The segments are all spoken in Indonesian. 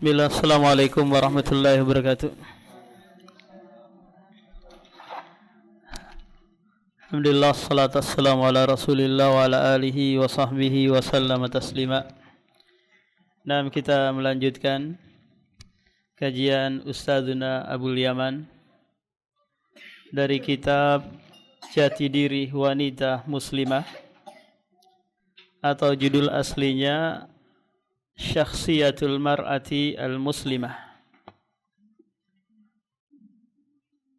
Bismillah, Assalamualaikum warahmatullahi wabarakatuh. Alhamdulillah, salatu wassalamu ala rasulillah wa ala alihi wa sahbihi wa sallama taslima. Nah, kita melanjutkan kajian Ustadzuna Abul Yaman dari kitab Jati Diri Wanita Muslimah, atau judul aslinya Syakhsiyatul Mar'ati Al-Muslimah,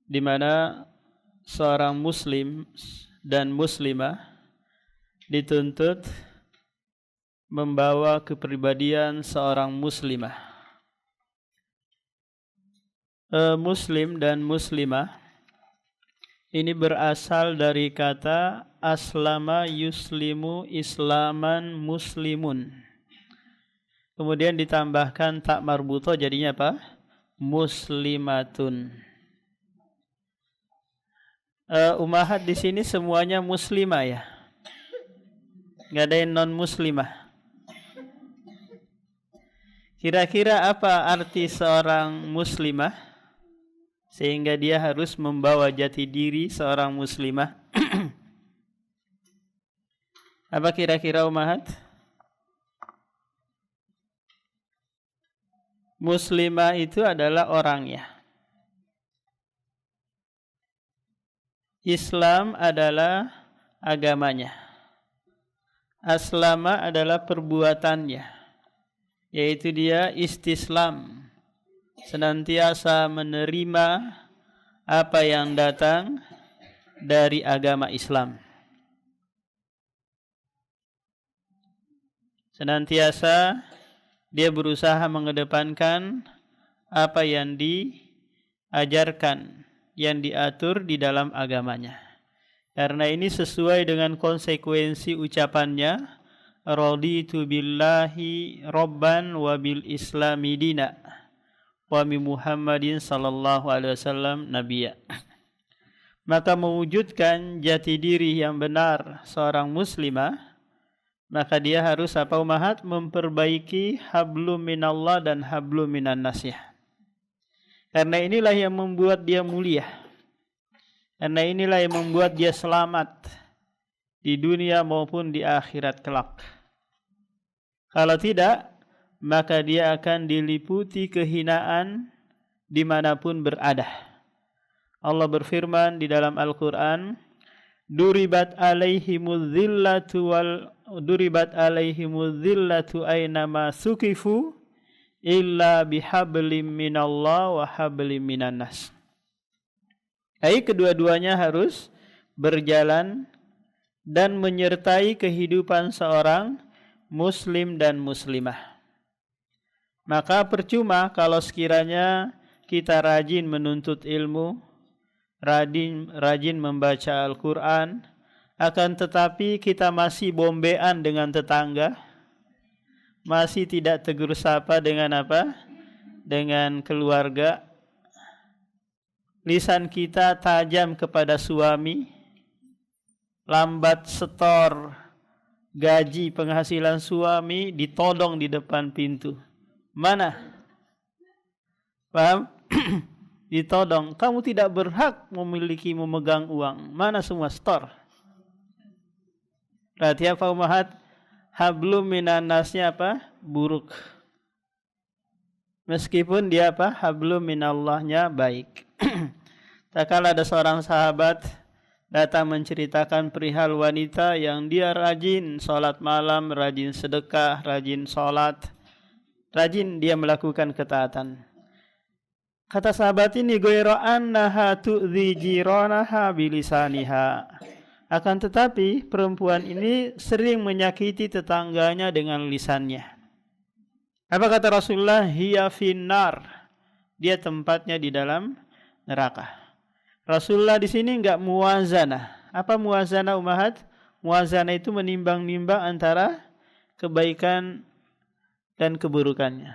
di mana seorang muslim dan muslimah dituntut membawa kepribadian seorang muslimah. Muslim dan muslimah ini berasal dari kata aslama yuslimu islaman muslimun. Kemudian ditambahkan tak marbuto, jadinya apa? Muslimatun. Ummahat di sini semuanya muslimah ya, nggak ada yang non muslimah. Kira-kira apa arti seorang muslimah sehingga dia harus membawa jati diri seorang muslimah? Apa kira-kira ummahat? Muslimah itu adalah orangnya. Islam adalah agamanya. Aslama adalah perbuatannya, yaitu dia istislam, senantiasa menerima apa yang datang dari agama Islam. Senantiasa dia berusaha mengedepankan apa yang diajarkan, yang diatur di dalam agamanya. Karena ini sesuai dengan konsekuensi ucapannya, raditu billahi rabban wa bil islami dina wa bi Muhammadin sallallahu alaihi wasallam nabiyya. Maka mewujudkan jati diri yang benar seorang muslimah, maka dia harus apa ummahat? Memperbaiki hablum minallah dan hablum minan nas ya. Karena inilah yang membuat dia mulia. Karena inilah yang membuat dia selamat di dunia maupun di akhirat kelak. Kalau tidak, maka dia akan diliputi kehinaan dimanapun berada. Allah berfirman di dalam Al-Quran, Duribat alaihimuz zillatu aynama sukifu illa bihablim minallah wa hablim minan nas. Kedua-duanya harus berjalan dan menyertai kehidupan seorang muslim dan muslimah. Maka percuma kalau sekiranya kita rajin menuntut ilmu, rajin membaca Al-Quran, akan tetapi kita masih bombean dengan tetangga, masih tidak tegur sapa dengan apa? Dengan keluarga. Lisan kita tajam kepada suami, lambat setor gaji penghasilan suami, ditodong di depan pintu. Mana? Paham? Ditodong. Kamu tidak berhak memegang uang. Mana semua store? Berarti apa ummahat? Hablum minan nasnya apa? Buruk. Meskipun dia apa? Hablum minallahnya baik. Tak kala ada seorang sahabat datang menceritakan perihal wanita yang dia rajin sholat malam, rajin sedekah, rajin sholat, rajin dia melakukan ketaatan. Kata sahabat ini, ghayra annaha tu'dhi jiranaha bilisaniha. Akan tetapi perempuan ini sering menyakiti tetangganya dengan lisannya. Apa kata Rasulullah? Hiya finnar. Dia tempatnya di dalam neraka. Rasulullah di sini enggak muwazanah. Apa muwazanah ummahat? Muwazanah itu menimbang-nimbang antara kebaikan dan keburukannya.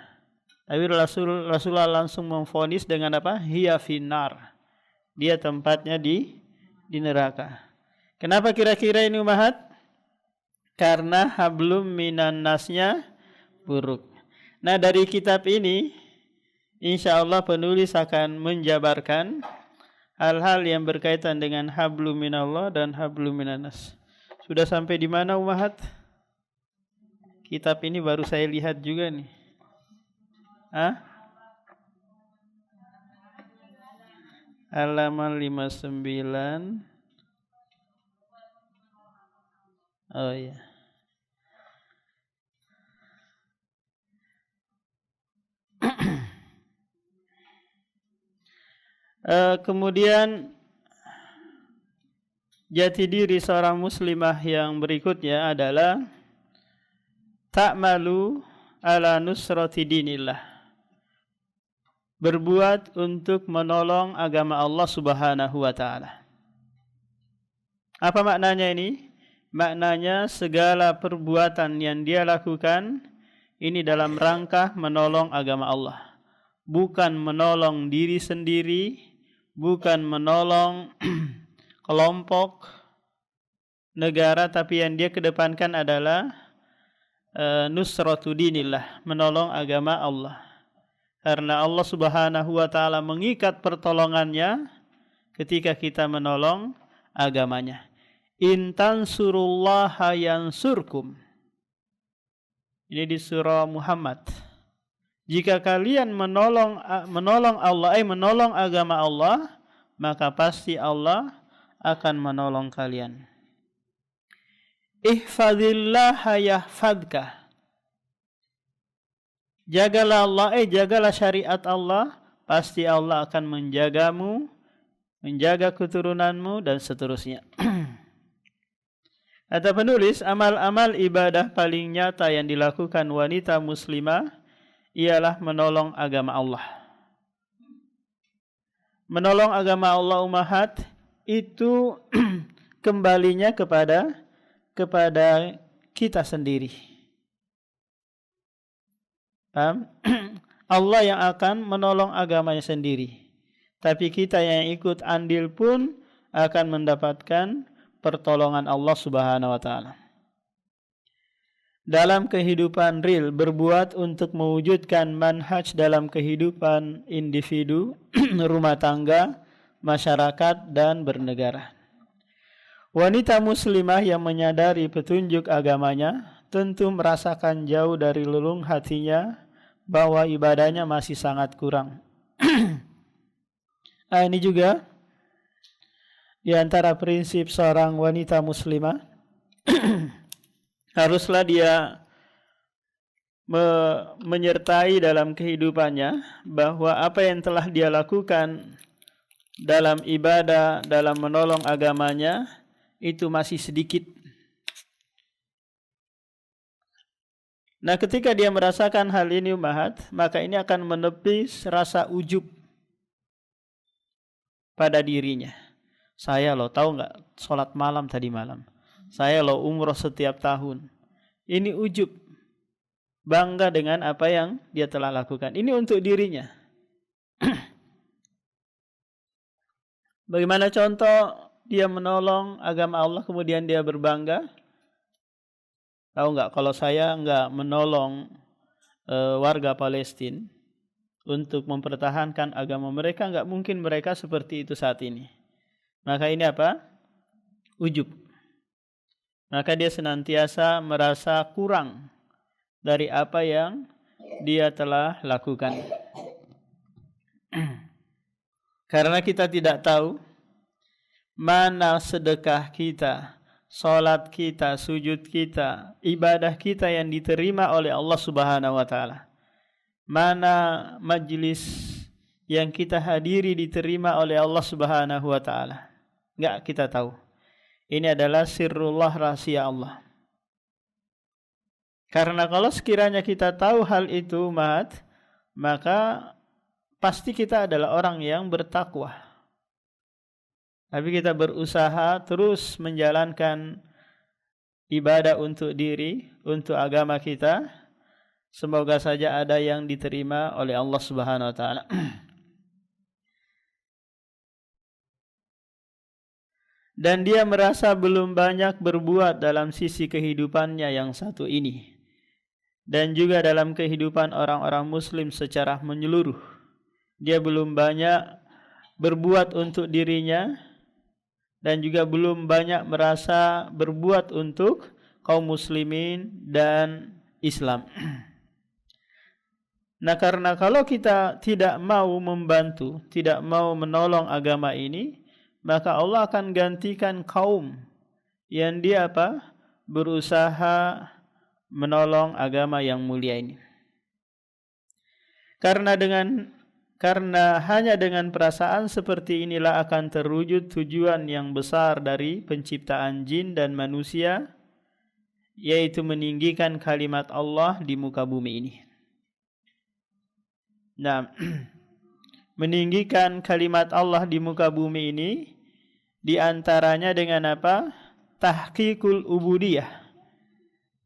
Tapi Rasulullah langsung memvonis dengan apa? Hiya finnar. Dia tempatnya di neraka. Kenapa kira-kira ini ummahat? Karena hablum minan nasnya buruk. Nah, dari kitab ini insya Allah penulis akan menjabarkan hal-hal yang berkaitan dengan hablum minallah dan hablum minannas. Sudah sampai di mana Umahat? Kitab ini baru saya lihat juga nih. Halaman 59. Oh iya. Kemudian jati diri seorang muslimah yang berikutnya adalah ta'malu ala nusrati dinillah. Berbuat untuk menolong agama Allah Subhanahu wa taala. Apa maknanya ini? Maknanya segala perbuatan yang dia lakukan ini dalam rangka menolong agama Allah. Bukan menolong diri sendiri, bukan menolong kelompok negara, tapi yang dia kedepankan adalah nusratu dinillah, menolong agama Allah. Karena Allah Subhanahu wa taala mengikat pertolongannya ketika kita menolong agamanya. In tansurullaha yansurkum. Ini di surah Muhammad. Jika kalian menolong Allah, menolong agama Allah, maka pasti Allah akan menolong kalian. Ihfazillaha yahfadka. Jagalah Allah, jagalah syariat Allah, pasti Allah akan menjagamu, menjaga keturunanmu dan seterusnya. Kata penulis, amal-amal ibadah paling nyata yang dilakukan wanita muslimah ialah menolong agama Allah. Menolong agama Allah Umahat itu kembalinya kepada kita sendiri. Paham? Allah yang akan menolong agamanya sendiri. Tapi kita yang ikut andil pun akan mendapatkan pertolongan Allah Subhanahu wa taala. Dalam kehidupan real, berbuat untuk mewujudkan manhaj dalam kehidupan individu, rumah tangga, masyarakat, dan bernegara. Wanita muslimah yang menyadari petunjuk agamanya tentu merasakan jauh dari relung hatinya bahwa ibadahnya masih sangat kurang. Ini juga di antara prinsip seorang wanita muslimah. Haruslah dia menyertai dalam kehidupannya bahwa apa yang telah dia lakukan dalam ibadah, dalam menolong agamanya itu masih sedikit. Nah, ketika dia merasakan hal ini Umahat, maka ini akan menepis rasa ujub pada dirinya. Saya loh, tahu nggak, sholat malam tadi malam. Saya loh umroh setiap tahun. Ini ujub. Bangga dengan apa yang dia telah lakukan. Ini untuk dirinya. Bagaimana contoh dia menolong agama Allah kemudian dia berbangga? Tahu nggak, kalau saya nggak menolong warga Palestina untuk mempertahankan agama mereka, nggak mungkin mereka seperti itu saat ini. Maka ini apa? Ujub. Maka dia senantiasa merasa kurang dari apa yang dia telah lakukan. Karena kita tidak tahu mana sedekah kita, salat kita, sujud kita, ibadah kita yang diterima oleh Allah Subhanahu wa taala. Mana majlis yang kita hadiri diterima oleh Allah Subhanahu wa taala. Enggak kita tahu. Ini adalah sirrullah, rahasia Allah. Karena kalau sekiranya kita tahu hal itu, maka pasti kita adalah orang yang bertakwa. Tapi kita berusaha terus menjalankan ibadah untuk diri, untuk agama kita. Semoga saja ada yang diterima oleh Allah Subhanahu wa taala. Dan dia merasa belum banyak berbuat dalam sisi kehidupannya yang satu ini. dan juga dalam kehidupan orang-orang muslim secara menyeluruh. Dia belum banyak berbuat untuk dirinya dan juga belum banyak merasa berbuat untuk kaum muslimin dan Islam. Nah, karena kalau kita tidak mau membantu, tidak mau menolong agama ini, maka Allah akan gantikan kaum yang dia berusaha menolong agama yang mulia ini. Karena hanya dengan perasaan seperti inilah akan terwujud tujuan yang besar dari penciptaan jin dan manusia, yaitu meninggikan kalimat Allah di muka bumi ini. Nah, meninggikan kalimat Allah di muka bumi ini diantaranya dengan tahqiqul ubudiyah,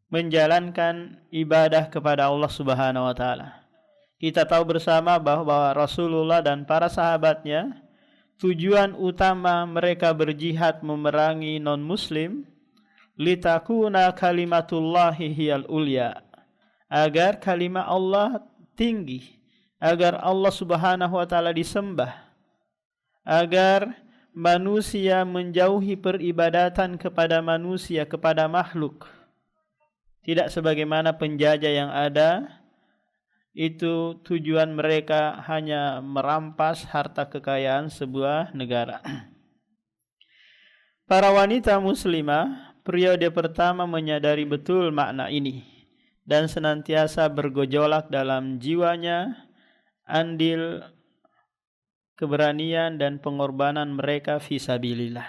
menjalankan ibadah kepada Allah Subhanahu wa taala. Kita tahu bersama bahwa Rasulullah dan para sahabatnya tujuan utama mereka berjihad memerangi non-muslim litakuna kalimatullahi hiyal ulya, agar kalimat Allah tinggi, agar Allah Subhanahu wa taala disembah, agar manusia menjauhi peribadatan kepada manusia, kepada makhluk, tidak sebagaimana penjajah yang ada. Itu tujuan mereka hanya merampas harta kekayaan sebuah negara. Para wanita muslimah periode pertama menyadari betul makna ini dan senantiasa bergejolak dalam jiwanya andil keberanian dan pengorbanan mereka fisabilillah,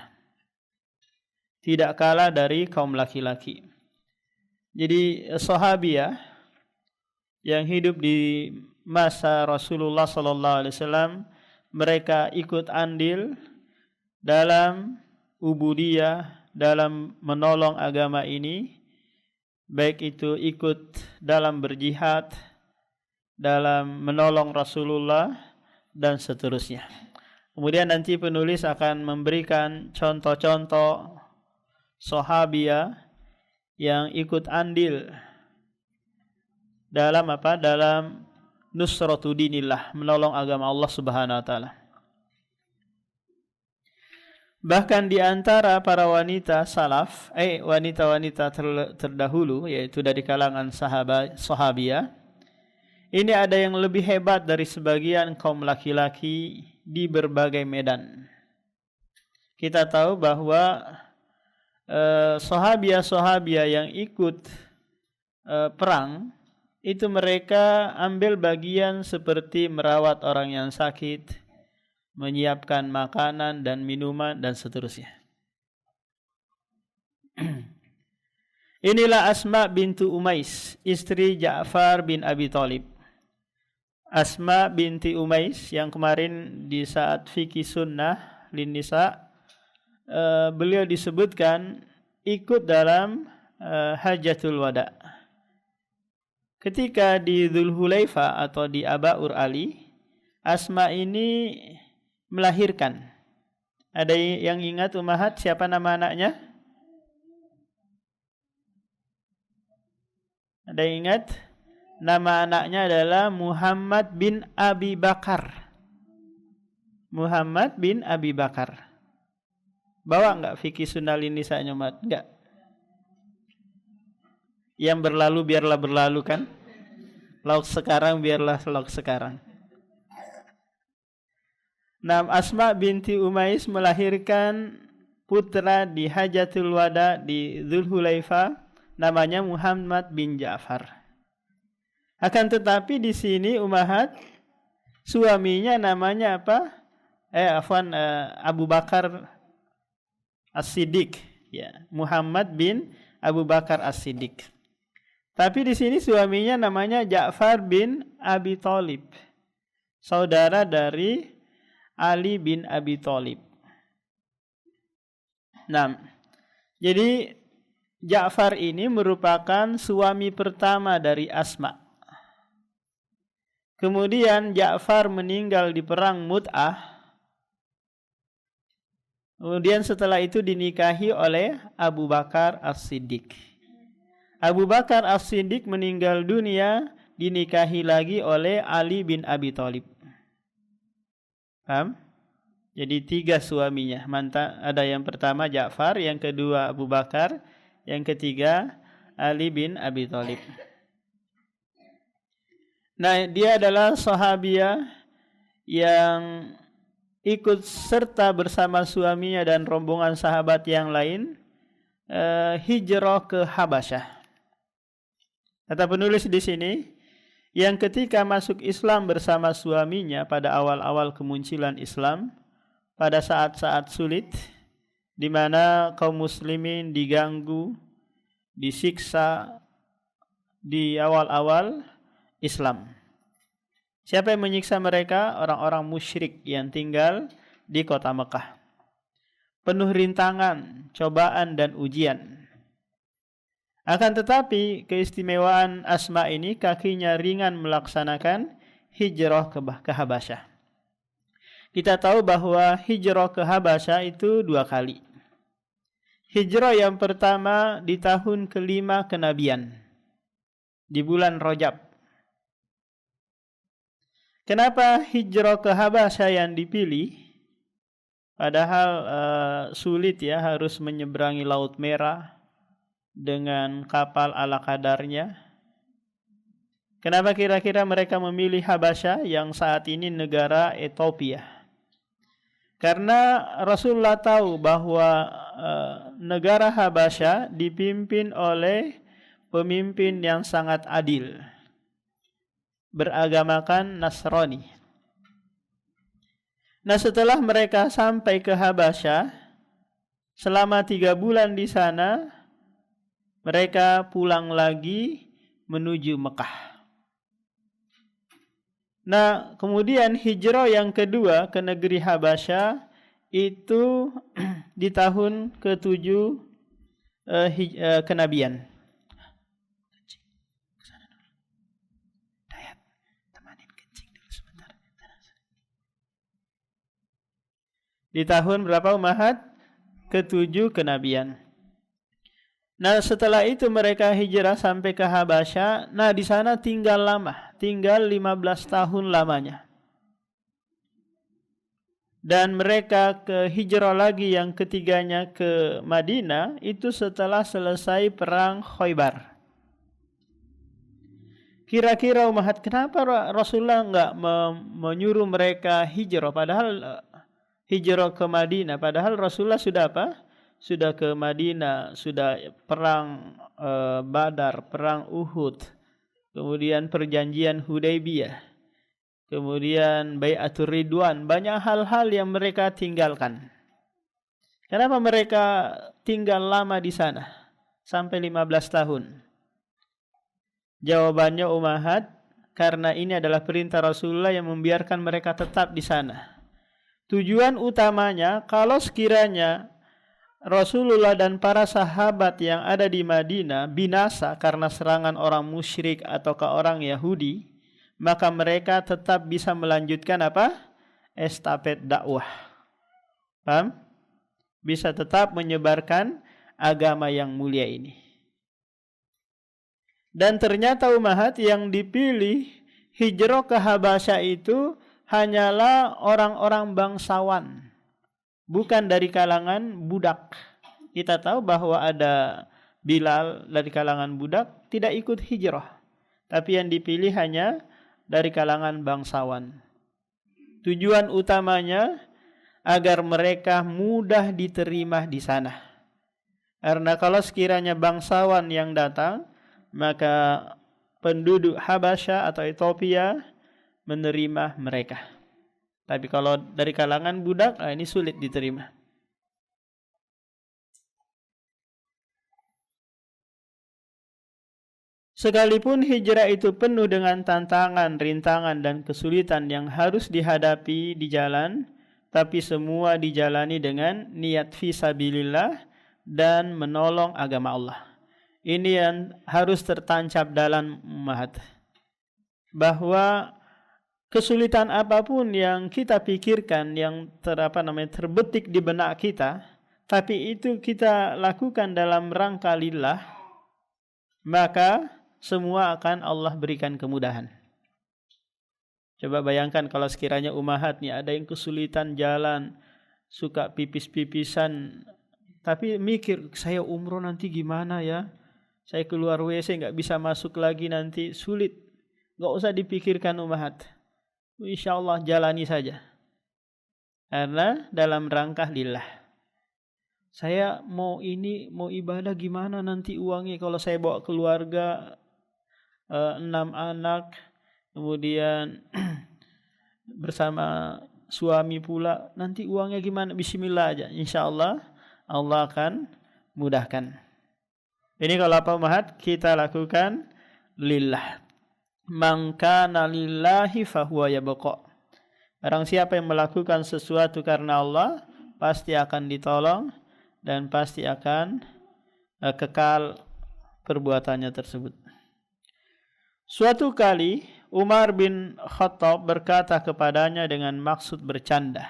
tidak kalah dari kaum laki-laki. Jadi sahabiah yang hidup di masa Rasulullah sallallahu alaihi wasallam, mereka ikut andil dalam ubudiyah, dalam menolong agama ini, baik itu ikut dalam berjihad, dalam menolong Rasulullah dan seterusnya. Kemudian nanti penulis akan memberikan contoh-contoh sahabiah yang ikut andil dalam dalam nusratu dinillah, menolong agama Allah Subhanahu wa taala. Bahkan di antara para wanita salaf, wanita-wanita terdahulu, yaitu dari kalangan sahabiah, ini ada yang lebih hebat dari sebagian kaum laki-laki di berbagai medan. Kita tahu bahwa sahabiah yang ikut perang itu mereka ambil bagian seperti merawat orang yang sakit, menyiapkan makanan dan minuman dan seterusnya. Inilah Asma bintu Umais, istri Ja'far bin Abi Thalib. Asma binti Umais yang kemarin di saat fikih sunnah lin nisa, beliau disebutkan ikut dalam Hajatul Wada. Ketika di Dzulhulaifah atau di Abaur Ali, Asma ini melahirkan. Ada yang ingat Ummahat siapa nama anaknya? Ada yang ingat? Nama anaknya adalah Muhammad bin Abi Bakar. Muhammad bin Abi Bakar. Bawa enggak fikih sunnah nisa nyomat? Enggak. Yang berlalu biarlah berlalu kan? Lauk sekarang biarlah lauk sekarang. Nah, Asma binti Umais melahirkan putra di Hajatul Wada di Dzulhulaifah, namanya Muhammad bin Ja'far. Akan tetapi di sini Ummahat, suaminya namanya apa? Abu Bakar As-Siddiq, ya, Muhammad bin Abu Bakar As-Siddiq. Tapi di sini suaminya namanya Ja'far bin Abi Thalib, saudara dari Ali bin Abi Thalib. Nah, jadi Ja'far ini merupakan suami pertama dari Asma. Kemudian Ja'far meninggal di perang Mut'ah. Kemudian setelah itu dinikahi oleh Abu Bakar As-Siddiq. Abu Bakar As-Siddiq meninggal dunia dinikahi lagi oleh Ali bin Abi Thalib. Paham? Jadi 3 suaminya. Mantan ada yang pertama Ja'far, yang kedua Abu Bakar, yang ketiga Ali bin Abi Thalib. Nah, dia adalah sahabiah yang ikut serta bersama suaminya dan rombongan sahabat yang lain hijrah ke Habasyah. Kata penulis di sini, yang ketika masuk Islam bersama suaminya pada awal-awal kemunculan Islam, pada saat-saat sulit, di mana kaum muslimin diganggu, disiksa di awal-awal Islam. Siapa yang menyiksa mereka? Orang-orang musyrik yang tinggal di kota Mekah. Penuh rintangan, cobaan dan ujian. Akan tetapi keistimewaan Asma ini, kakinya ringan melaksanakan hijrah ke Habasyah. Kita tahu bahwa hijrah ke Habasyah itu 2 kali. Hijrah yang pertama di tahun ke-5 kenabian, di bulan Rajab. Kenapa hijrah ke Habasyah yang dipilih? Padahal sulit ya, harus menyeberangi Laut Merah dengan kapal ala kadarnya. Kenapa kira-kira mereka memilih Habasyah yang saat ini negara Ethiopia? Karena Rasulullah tahu bahwa negara Habasyah dipimpin oleh pemimpin yang sangat adil, beragamakan Nasrani. Nah, setelah mereka sampai ke Habasyah, selama 3 bulan di sana, mereka pulang lagi menuju Mekah. Nah, kemudian hijrah yang kedua ke negeri Habasyah itu di tahun ke-7 kenabian. Di tahun berapa Ummahat? Ke-7 kenabian. Nah, setelah itu mereka hijrah sampai ke Habasyah. Nah, di sana tinggal lama, tinggal 15 tahun lamanya. Dan mereka ke hijrah lagi yang ketiganya ke Madinah itu setelah selesai perang Khaybar. Kira-kira Ummahat, kenapa Rasulullah enggak menyuruh mereka hijrah padahal hijrah ke Madinah, padahal Rasulullah sudah apa? Sudah ke Madinah, sudah perang Badar, perang Uhud, kemudian perjanjian Hudaybiyah, kemudian Bai'atur Ridwan, banyak hal-hal yang mereka tinggalkan. Kenapa mereka tinggal lama di sana sampai 15 tahun? Jawabannya Ummahat, karena ini adalah perintah Rasulullah yang membiarkan mereka tetap di sana. Tujuan utamanya, kalau sekiranya Rasulullah dan para sahabat yang ada di Madinah binasa karena serangan orang musyrik atau ke orang Yahudi, maka mereka tetap bisa melanjutkan apa? Estafet dakwah. Paham? Bisa tetap menyebarkan agama yang mulia ini. Dan ternyata Ummahat yang dipilih hijrah ke Habasyah itu hanyalah orang-orang bangsawan, bukan dari kalangan budak. Kita tahu bahwa ada Bilal dari kalangan budak, tidak ikut hijrah. Tapi yang dipilih hanya dari kalangan bangsawan. Tujuan utamanya agar mereka mudah diterima di sana. Karena kalau sekiranya bangsawan yang datang, maka penduduk Habasyah atau Ethiopia menerima mereka. Tapi kalau dari kalangan budak, ini sulit diterima. Sekalipun hijrah itu penuh dengan tantangan, rintangan, dan kesulitan yang harus dihadapi di jalan, tapi semua dijalani dengan niat fisabilillah dan menolong agama Allah. Ini yang harus tertancap dalam Ummahat. Bahwa kesulitan apapun yang kita pikirkan, yang terbetik di benak kita, tapi itu kita lakukan dalam rangka lillah, maka semua akan Allah berikan kemudahan. Coba bayangkan kalau sekiranya ummahat nih ada yang kesulitan jalan, suka pipis-pipisan, tapi mikir saya umroh nanti gimana ya? Saya keluar WC nggak bisa masuk lagi nanti sulit. Nggak usah dipikirkan ummahat. Insya Allah jalani saja. Karena dalam rangka lillah. Saya mau ibadah gimana nanti uangnya kalau saya bawa keluarga 6 anak, kemudian bersama suami pula, nanti uangnya gimana? Bismillah aja, insya Allah Allah akan mudahkan. Ini kalau apa ummahat kita lakukan lillah. Man kana lillahi fahuwa yabqa. Barang siapa yang melakukan sesuatu karena Allah, pasti akan ditolong dan pasti akan kekal perbuatannya tersebut. Suatu kali Umar bin Khattab berkata kepadanya dengan maksud bercanda.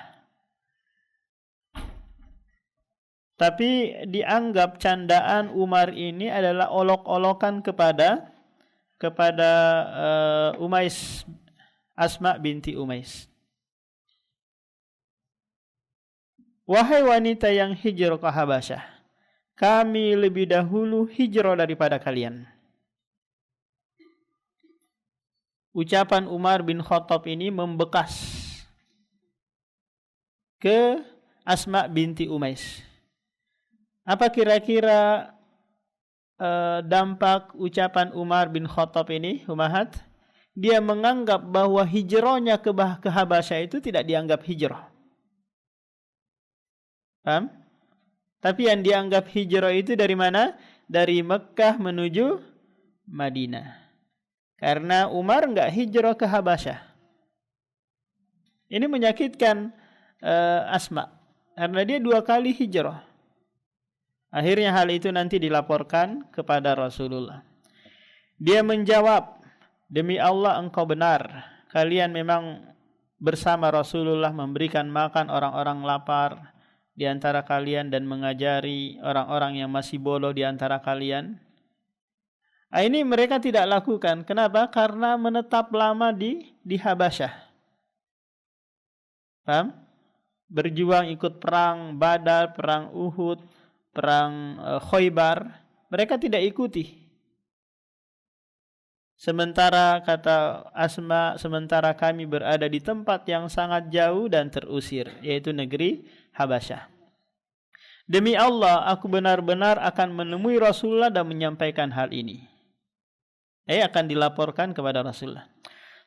Tapi dianggap candaan Umar ini adalah olok-olokan kepada Umais, Asma binti Umais. Wahai wanita yang hijrah ke Habasyah, kami lebih dahulu hijrah daripada kalian. Ucapan Umar bin Khattab ini membekas ke Asma binti Umais. Apa kira-kira dampak ucapan Umar bin Khattab ini, ummahat? Dia menganggap bahwa hijrahnya ke Habasyah itu tidak dianggap hijrah. Paham? Tapi yang dianggap hijrah itu dari mana? Dari Mekah menuju Madinah. Karena Umar enggak hijrah ke Habasyah. Ini menyakitkan Asma. Karena dia 2 kali hijrah. Akhirnya hal itu nanti dilaporkan kepada Rasulullah. Dia menjawab, demi Allah engkau benar. Kalian memang bersama Rasulullah memberikan makan orang-orang lapar di antara kalian dan mengajari orang-orang yang masih bodoh di antara kalian. Ini mereka tidak lakukan. Kenapa? Karena menetap lama di Habasyah. Paham? Berjuang ikut perang Badar, perang Uhud, perang Khaybar. Mereka tidak ikuti. Sementara kata Asma, sementara kami berada di tempat yang sangat jauh dan terusir, yaitu negeri Habasyah. Demi Allah, aku benar-benar akan menemui Rasulullah dan menyampaikan hal ini. Akan dilaporkan kepada Rasulullah.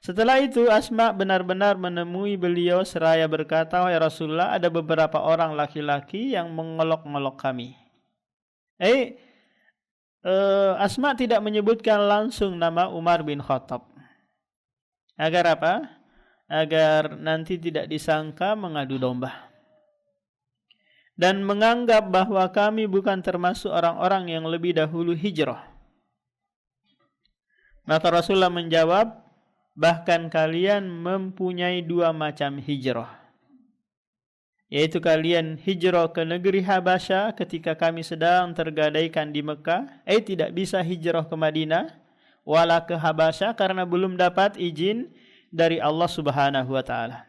Setelah itu Asma benar-benar menemui beliau seraya berkata, wahai Rasulullah, ada beberapa orang laki-laki yang mengolok-ngolok kami. Asma tidak menyebutkan langsung nama Umar bin Khattab. Agar apa? Agar nanti tidak disangka mengadu domba. Dan menganggap bahwa kami bukan termasuk orang-orang yang lebih dahulu hijrah. Maka Rasulullah menjawab, bahkan kalian mempunyai 2 macam hijrah. Yaitu kalian hijrah ke negeri Habasyah ketika kami sedang tergadaikan di Mekah. Tidak bisa hijrah ke Madinah wala ke Habasyah karena belum dapat izin dari Allah Subhanahu wa taala.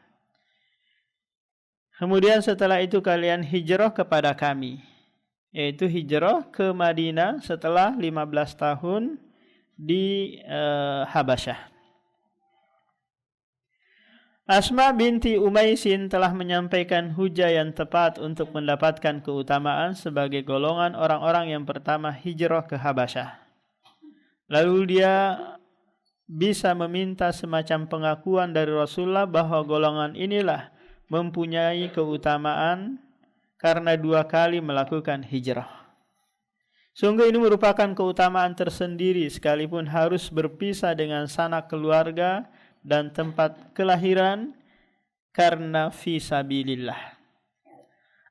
Kemudian setelah itu kalian hijrah kepada kami, yaitu hijrah ke Madinah setelah 15 tahun di Habasyah. Asma binti Umaisin telah menyampaikan hujah yang tepat untuk mendapatkan keutamaan sebagai golongan orang-orang yang pertama hijrah ke Habasyah. Lalu dia bisa meminta semacam pengakuan dari Rasulullah bahwa golongan inilah mempunyai keutamaan karena 2 kali melakukan hijrah. Sungguh ini merupakan keutamaan tersendiri sekalipun harus berpisah dengan sanak keluarga dan tempat kelahiran karena fi sabilillah.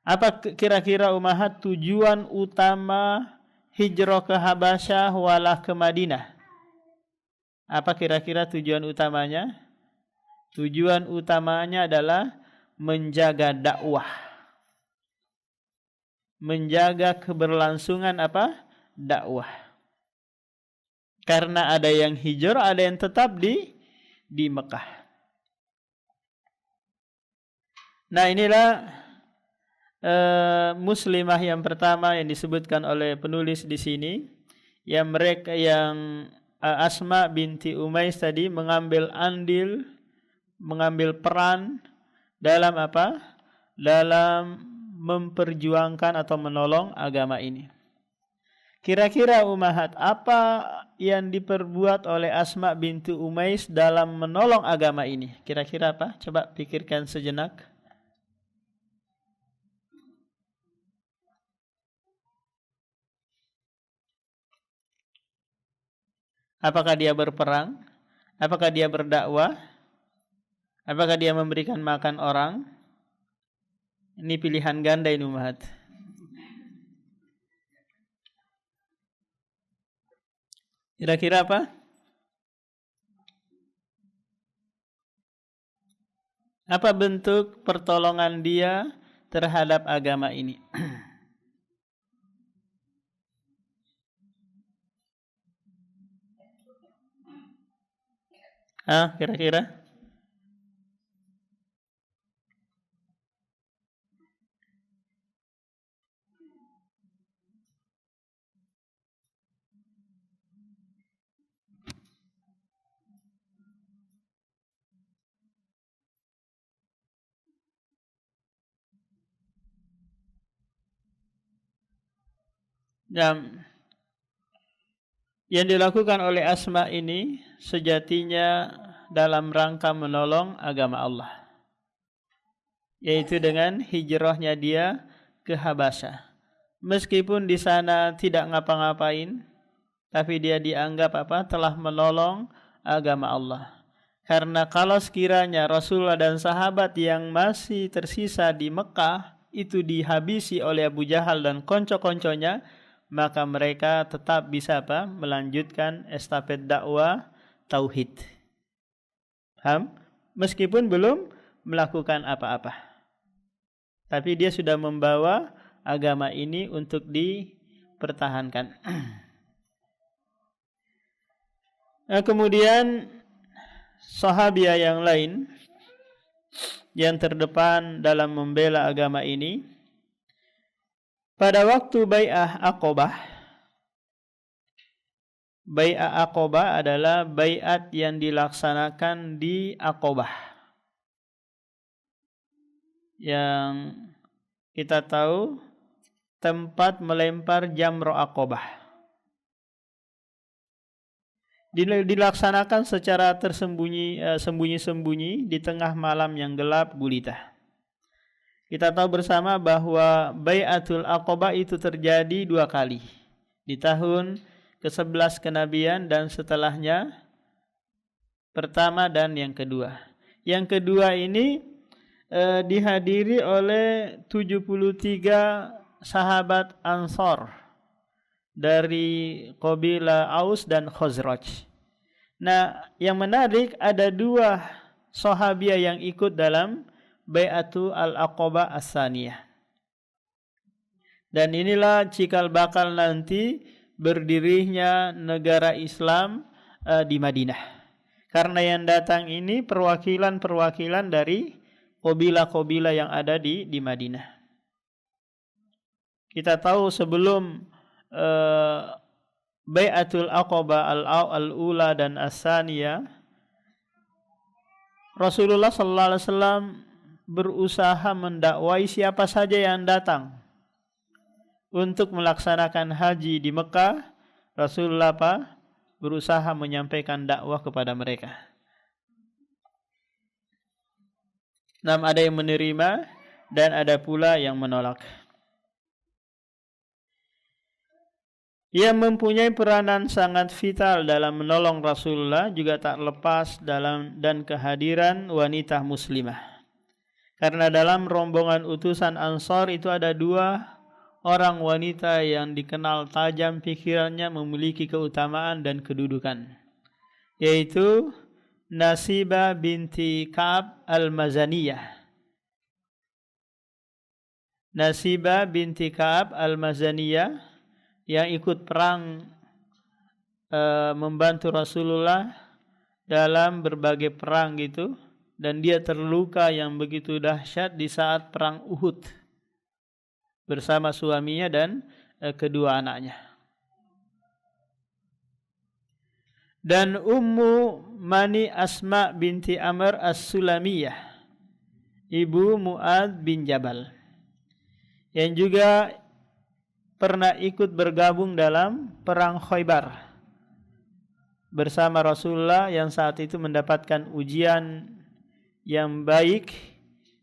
Apa kira-kira ummahat tujuan utama hijrah ke Habasyah wala ke Madinah? Apa kira-kira tujuan utamanya? Tujuan utamanya adalah menjaga dakwah. Menjaga keberlangsungan apa? Dakwah. Karena ada yang hijrah, ada yang tetap di Mekah. Nah, inilah muslimah yang pertama yang disebutkan oleh penulis di sini, yang mereka yang Asma binti Umais tadi mengambil andil, mengambil peran dalam apa? Dalam memperjuangkan atau menolong agama ini. Kira-kira Ummahat, apa yang diperbuat oleh Asma binti Umais dalam menolong agama ini? Kira-kira apa? Coba pikirkan sejenak. Apakah dia berperang? Apakah dia berdakwah? Apakah dia memberikan makan orang? Ini pilihan ganda ini Ummahat. Kira-kira apa? Apa bentuk pertolongan dia terhadap agama ini? Kira-kira? Yang dilakukan oleh Asma ini sejatinya dalam rangka menolong agama Allah, yaitu dengan hijrahnya dia ke Habasyah. Meskipun di sana tidak ngapa-ngapain, tapi dia dianggap telah menolong agama Allah. Karena kalau sekiranya Rasulullah dan sahabat yang masih tersisa di Mekah itu dihabisi oleh Abu Jahal dan konco-konconya, maka mereka tetap bisa melanjutkan estafet dakwah tauhid. Paham? Meskipun belum melakukan apa-apa, tapi dia sudah membawa agama ini untuk dipertahankan. Nah, kemudian sahabiah yang lain yang terdepan dalam membela agama ini, pada waktu Bai'ah Aqobah. Bai'ah Aqobah adalah bai'at yang dilaksanakan di Aqobah, yang kita tahu tempat melempar jamro Aqobah. Dilaksanakan secara sembunyi-sembunyi di tengah malam yang gelap gulita. Kita tahu bersama bahwa Bai'atul Aqobah itu terjadi 2 kali. Di tahun ke-11 kenabian dan setelahnya, pertama dan yang kedua. Yang kedua ini dihadiri oleh 73 sahabat Ansor dari kabilah Aus dan Khazraj. Nah, yang menarik ada 2 sahabiah yang ikut dalam Bai'atu al-Aqobah as-Saniyah. Dan inilah cikal bakal nanti berdirinya negara Islam di Madinah. Karena yang datang ini perwakilan dari kabilah-kabilah yang ada di Madinah. Kita tahu sebelum Bai'atul Aqobah al-Ula dan as-Saniyah, Rasulullah sallallahu alaihi wasallam berusaha mendakwai siapa saja yang datang untuk melaksanakan haji di Mekah. Rasulullah berusaha menyampaikan dakwah kepada mereka. Ada yang menerima dan ada pula yang menolak. Yang mempunyai peranan sangat vital dalam menolong Rasulullah juga tak lepas dan kehadiran wanita muslimah. Karena dalam rombongan utusan Ansar itu ada 2 orang wanita yang dikenal tajam pikirannya, memiliki keutamaan dan kedudukan, yaitu Nasibah binti Ka'ab al-Mazaniyah. Nasibah binti Ka'ab al-Mazaniyah yang ikut perang membantu Rasulullah dalam berbagai perang gitu, dan dia terluka yang begitu dahsyat di saat perang Uhud bersama suaminya dan kedua anaknya. Dan Ummu Mani Asma binti Amr As-Sulamiyah, ibu Mu'ad bin Jabal, yang juga pernah ikut bergabung dalam perang Khaybar bersama Rasulullah, yang saat itu mendapatkan ujian yang baik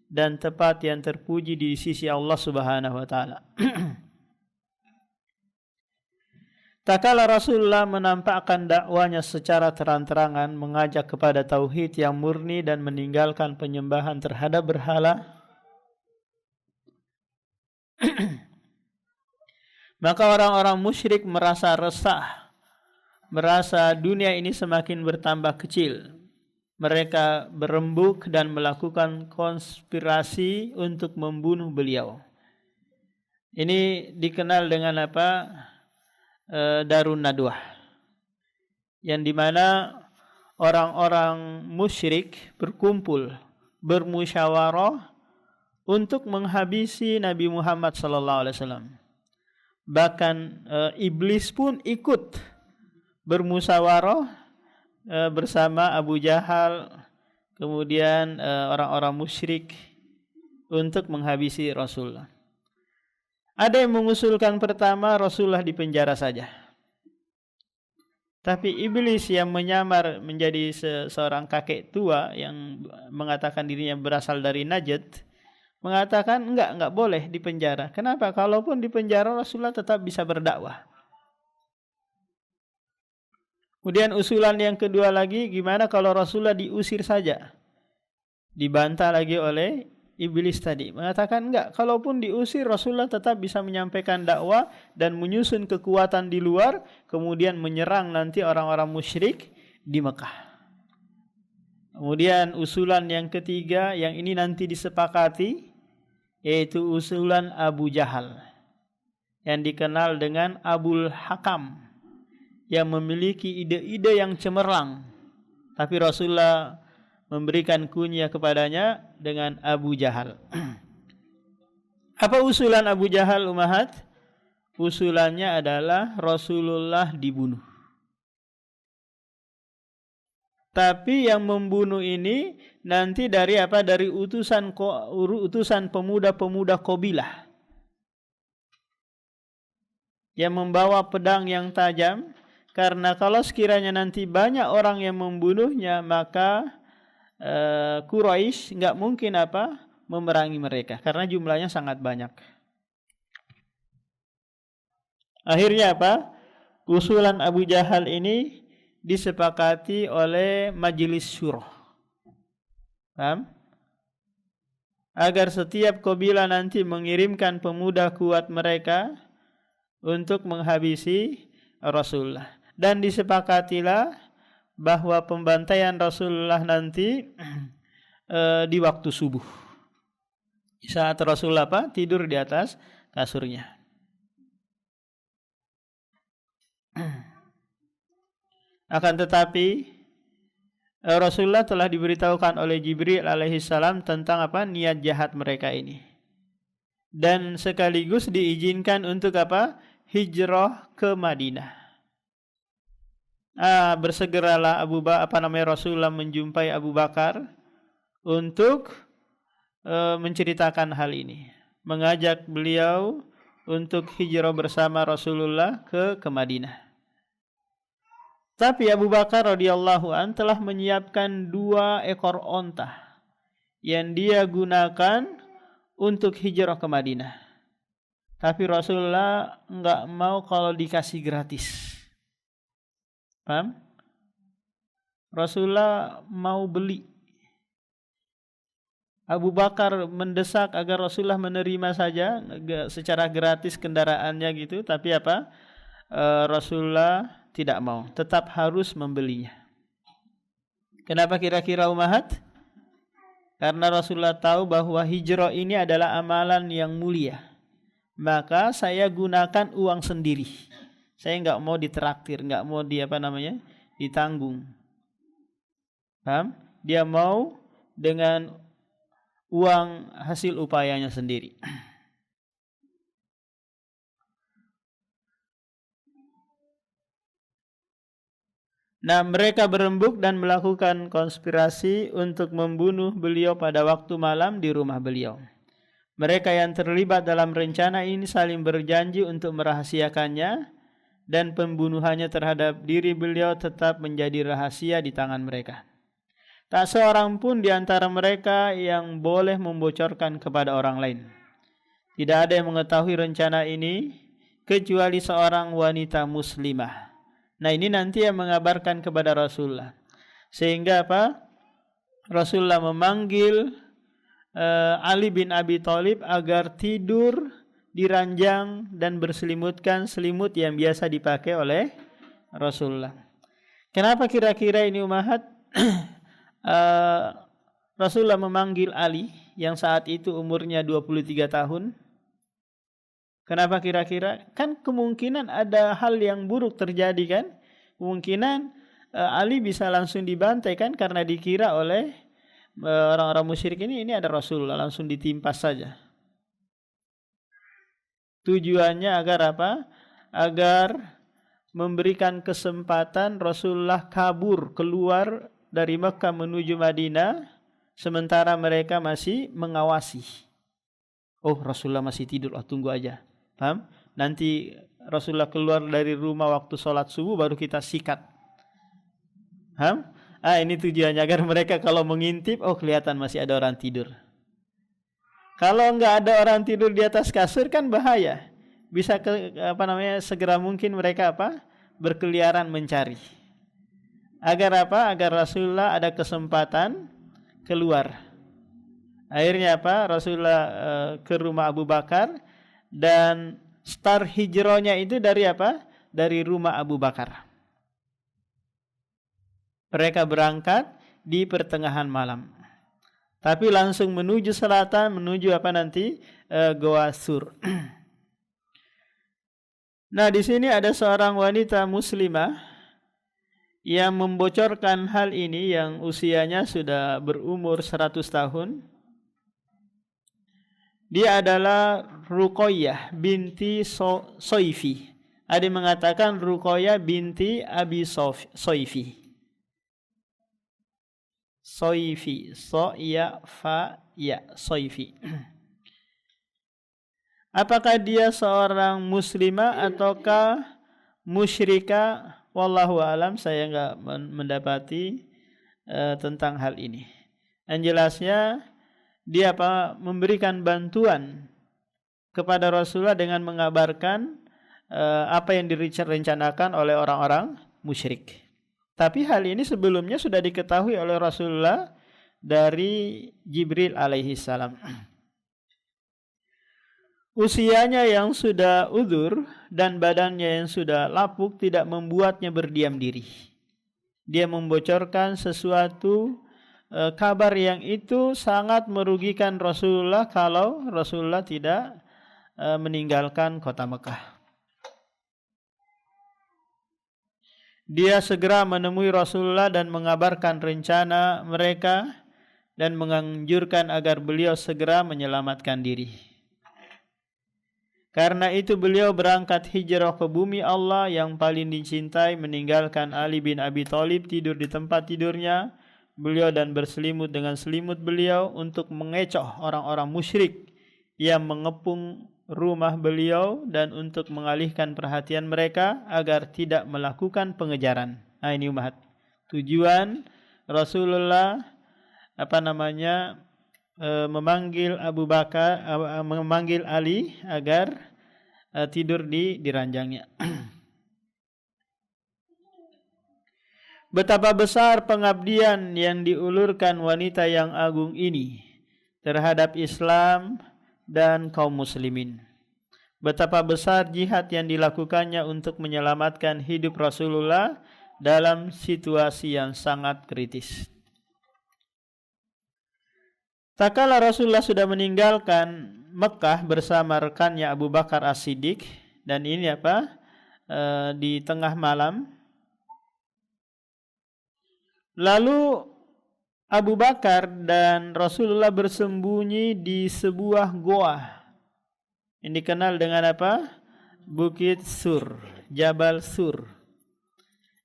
dan tepat yang terpuji di sisi Allah Subhanahu wa taala. Tak kala Rasulullah menampakkan dakwanya secara terang-terangan, mengajak kepada tauhid yang murni dan meninggalkan penyembahan terhadap berhala, maka orang-orang musyrik merasa resah, merasa dunia ini semakin bertambah kecil. Mereka berembuk dan melakukan konspirasi untuk membunuh beliau. Ini dikenal dengan apa? Darun Nadwah, yang dimana orang-orang musyrik berkumpul, bermusyawarah untuk menghabisi Nabi Muhammad SAW. Bahkan iblis pun ikut bermusyawarah bersama Abu Jahal, kemudian orang-orang musyrik untuk menghabisi Rasulullah. Ada yang mengusulkan pertama Rasulullah dipenjara saja. Tapi iblis yang menyamar menjadi seorang kakek tua yang mengatakan dirinya berasal dari Najd, mengatakan enggak boleh dipenjara. Kenapa? Kalaupun dipenjara Rasulullah tetap bisa berdakwah. Kemudian usulan yang kedua lagi, gimana kalau Rasulullah diusir saja? Dibantah lagi oleh iblis tadi, mengatakan enggak, kalaupun diusir Rasulullah tetap bisa menyampaikan dakwah dan menyusun kekuatan di luar, kemudian menyerang nanti orang-orang musyrik di Mekah. Kemudian usulan yang ketiga, yang ini nanti disepakati, yaitu usulan Abu Jahal, yang dikenal dengan Abul Hakam, yang memiliki ide-ide yang cemerlang, tapi Rasulullah memberikan kunyah kepadanya dengan Abu Jahal. Apa usulan Abu Jahal, Ummahat? Usulannya adalah Rasulullah dibunuh. Tapi yang membunuh ini nanti dari apa? Dari utusan pemuda-pemuda Qabilah yang membawa pedang yang tajam, karena kalau sekiranya nanti banyak orang yang membunuhnya, maka Quraisy enggak mungkin memerangi mereka karena jumlahnya sangat banyak. Akhirnya usulan Abu Jahal ini disepakati oleh Majelis Syuro. Paham? Agar setiap kabilah nanti mengirimkan pemuda kuat mereka untuk menghabisi Rasulullah, dan disepakatilah bahwa pembantaian Rasulullah nanti di waktu subuh, saat Rasulullah tidur di atas kasurnya. Akan tetapi Rasulullah telah diberitahukan oleh Jibril alaihissalam tentang niat jahat mereka ini, dan sekaligus diizinkan untuk hijrah ke Madinah. Bersegeralah Rasulullah menjumpai Abu Bakar untuk menceritakan hal ini, mengajak beliau untuk hijrah bersama Rasulullah ke Madinah. Tapi Abu Bakar radhiyallahu an telah menyiapkan 2 ekor onta yang dia gunakan untuk hijrah ke Madinah. Tapi Rasulullah enggak mau kalau dikasih gratis. Paham? Rasulullah mau beli. Abu Bakar mendesak agar Rasulullah menerima saja secara gratis kendaraannya gitu, tapi Rasulullah tidak mau, tetap harus membelinya. Kenapa kira-kira Ummahat? Karena Rasulullah tahu bahwa hijrah ini adalah amalan yang mulia. Maka saya gunakan uang sendiri. Saya nggak mau ditraktir, nggak mau ditanggung. Paham? Dia mau dengan uang hasil upayanya sendiri. Nah, mereka berembuk dan melakukan konspirasi untuk membunuh beliau pada waktu malam di rumah beliau. Mereka yang terlibat dalam rencana ini saling berjanji untuk merahasiakannya, dan pembunuhannya terhadap diri beliau tetap menjadi rahasia di tangan mereka. Tak seorang pun di antara mereka yang boleh membocorkan kepada orang lain. Tidak ada yang mengetahui rencana ini kecuali seorang wanita muslimah. Nah, ini nanti yang mengabarkan kepada Rasulullah. Sehingga Rasulullah memanggil Ali bin Abi Thalib agar tidur di ranjang dan berselimutkan selimut yang biasa dipakai oleh Rasulullah. Kenapa kira-kira ini ummahat? Rasulullah memanggil Ali yang saat itu umurnya 23 tahun. Kenapa kira-kira? Kan kemungkinan ada hal yang buruk terjadi kan? Kemungkinan Ali bisa langsung dibantai kan, karena dikira oleh orang-orang musyrik ini ada Rasulullah, langsung ditimpas saja. Tujuannya agar apa? Agar memberikan kesempatan Rasulullah kabur keluar dari Mekah menuju Madinah, sementara mereka masih mengawasi. Oh, Rasulullah masih tidur, tunggu aja. Paham? Nanti Rasulullah keluar dari rumah waktu sholat subuh baru kita sikat. Paham? Ini tujuannya agar mereka kalau mengintip, kelihatan masih ada orang tidur. Kalau enggak ada orang tidur di atas kasur kan bahaya. Bisa segera mungkin mereka berkeliaran mencari. Agar Agar Rasulullah ada kesempatan keluar. Akhirnya Rasulullah ke rumah Abu Bakar, dan start hijrahnya itu dari Dari rumah Abu Bakar. Mereka berangkat di pertengahan malam. Tapi langsung menuju selatan, menuju Goa Sur. Nah, di sini ada seorang wanita muslimah yang membocorkan hal ini, yang usianya sudah berumur 100 tahun. Dia adalah Ruqayyah binti Soifi. Ada yang mengatakan Ruqayyah binti Abi Soifi. Soifi, Soifi. Apakah dia seorang muslimah ataukah musyrikah? Wallahu alam, saya enggak mendapati tentang hal ini. Yang jelasnya dia memberikan bantuan kepada Rasulullah dengan mengabarkan apa yang direncanakan oleh orang-orang musyrik. Tapi hal ini sebelumnya sudah diketahui oleh Rasulullah dari Jibril alaihi salam. Usianya yang sudah udzur dan badannya yang sudah lapuk tidak membuatnya berdiam diri. Dia membocorkan sesuatu kabar yang itu sangat merugikan Rasulullah kalau Rasulullah tidak meninggalkan kota Mekah. Dia segera menemui Rasulullah dan mengabarkan rencana mereka dan menganjurkan agar beliau segera menyelamatkan diri. Karena itu beliau berangkat hijrah ke bumi Allah yang paling dicintai, meninggalkan Ali bin Abi Thalib tidur di tempat tidurnya beliau dan berselimut dengan selimut beliau untuk mengecoh orang-orang musyrik yang mengepung rumah beliau dan untuk mengalihkan perhatian mereka agar tidak melakukan pengejaran. Nah, ini umat. Tujuan Rasulullah memanggil Abu Bakar, memanggil Ali agar tidur di ranjangnya. Betapa besar pengabdian yang diulurkan wanita yang agung ini terhadap Islam dan kaum muslimin. Betapa besar jihad yang dilakukannya untuk menyelamatkan hidup Rasulullah dalam situasi yang sangat kritis. Tak kala Rasulullah sudah meninggalkan Mekah bersama rekannya Abu Bakar As-Siddiq, dan ini di tengah malam. Lalu Abu Bakar dan Rasulullah bersembunyi di sebuah goa yang dikenal dengan apa? Bukit Sur, Jabal Sur.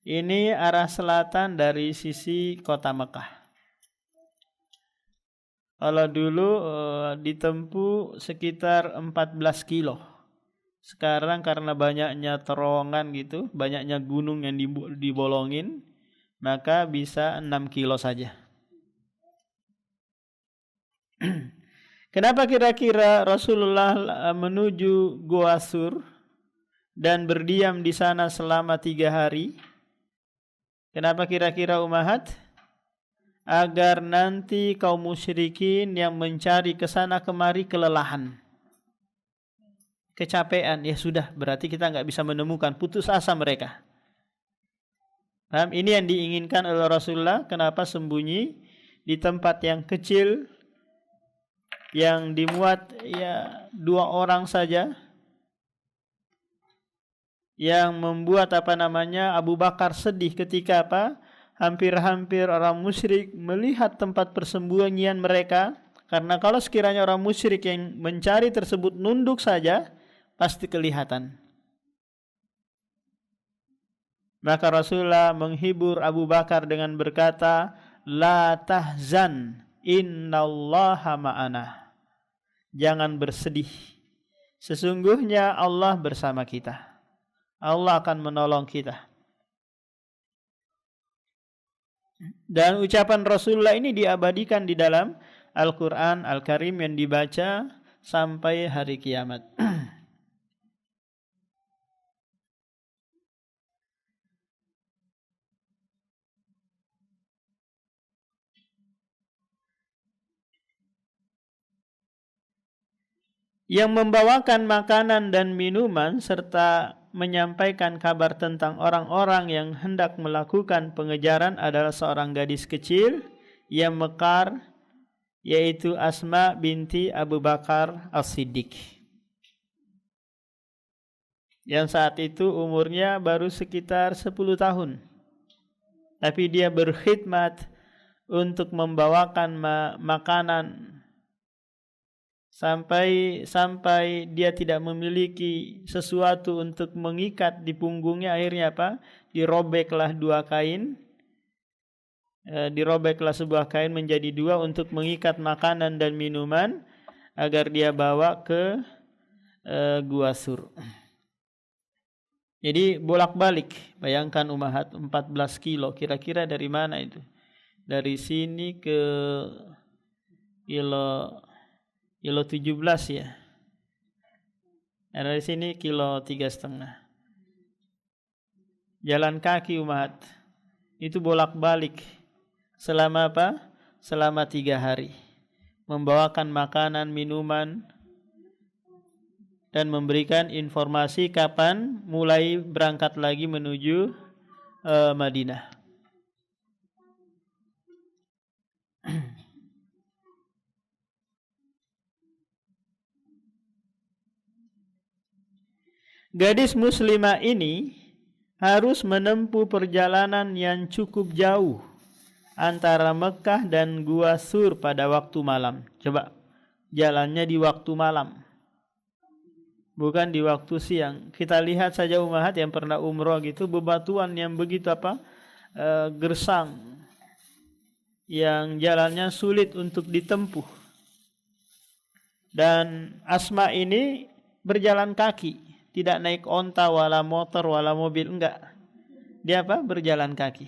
Ini arah selatan dari sisi kota Mekah. Kalau dulu ditempuh sekitar 14 kilo. Sekarang karena banyaknya terowongan gitu, banyaknya gunung yang dibolongin, maka bisa 6 kilo saja. Kenapa kira-kira Rasulullah menuju Gua Sur dan berdiam di sana selama 3 hari? Kenapa kira-kira Ummahat? Agar nanti kaum musyrikin yang mencari ke sana kemari kelelahan, kecapean, ya sudah, berarti kita nggak bisa menemukan, putus asa mereka. Paham? Ini yang diinginkan oleh Rasulullah. Kenapa sembunyi di tempat yang kecil, yang dimuat ya 2 orang saja, yang membuat Abu Bakar sedih ketika hampir-hampir orang musyrik melihat tempat persembunyian mereka. Karena kalau sekiranya orang musyrik yang mencari tersebut nunduk saja, pasti kelihatan. Maka Rasulullah menghibur Abu Bakar dengan berkata, La tahzan, innallaha ma'ana. Jangan bersedih, sesungguhnya Allah bersama kita. Allah akan menolong kita. Dan ucapan Rasulullah ini diabadikan di dalam Al-Quran Al-Karim yang dibaca sampai hari kiamat. Yang membawakan makanan dan minuman serta menyampaikan kabar tentang orang-orang yang hendak melakukan pengejaran adalah seorang gadis kecil yang mekar, yaitu Asma binti Abu Bakar As-Siddiq, yang saat itu umurnya baru sekitar 10 tahun. Tapi dia berkhidmat untuk membawakan makanan sampai dia tidak memiliki sesuatu untuk mengikat di punggungnya. Akhirnya dirobeklah 2 kain, dirobeklah sebuah kain menjadi 2 untuk mengikat makanan dan minuman agar dia bawa ke Gua Sur. Jadi bolak-balik, bayangkan Ummahat, 14 kilo, kira-kira dari mana itu? Dari sini ke kilo 17 ya. Dari sini kilo 3,5. Jalan kaki Ummahat. Itu bolak-balik. Selama Selama 3 hari. Membawakan makanan, minuman, dan memberikan informasi kapan mulai berangkat lagi menuju Madinah. Gadis muslimah ini harus menempuh perjalanan yang cukup jauh antara Mekah dan Gua Sur pada waktu malam. Coba, jalannya di waktu malam, bukan di waktu siang. Kita lihat saja Ummahat yang pernah umroh gitu, bebatuan yang begitu gersang, yang jalannya sulit untuk ditempuh. Dan Asma ini berjalan kaki, tidak naik onta, wala motor, wala mobil, enggak. Dia berjalan kaki.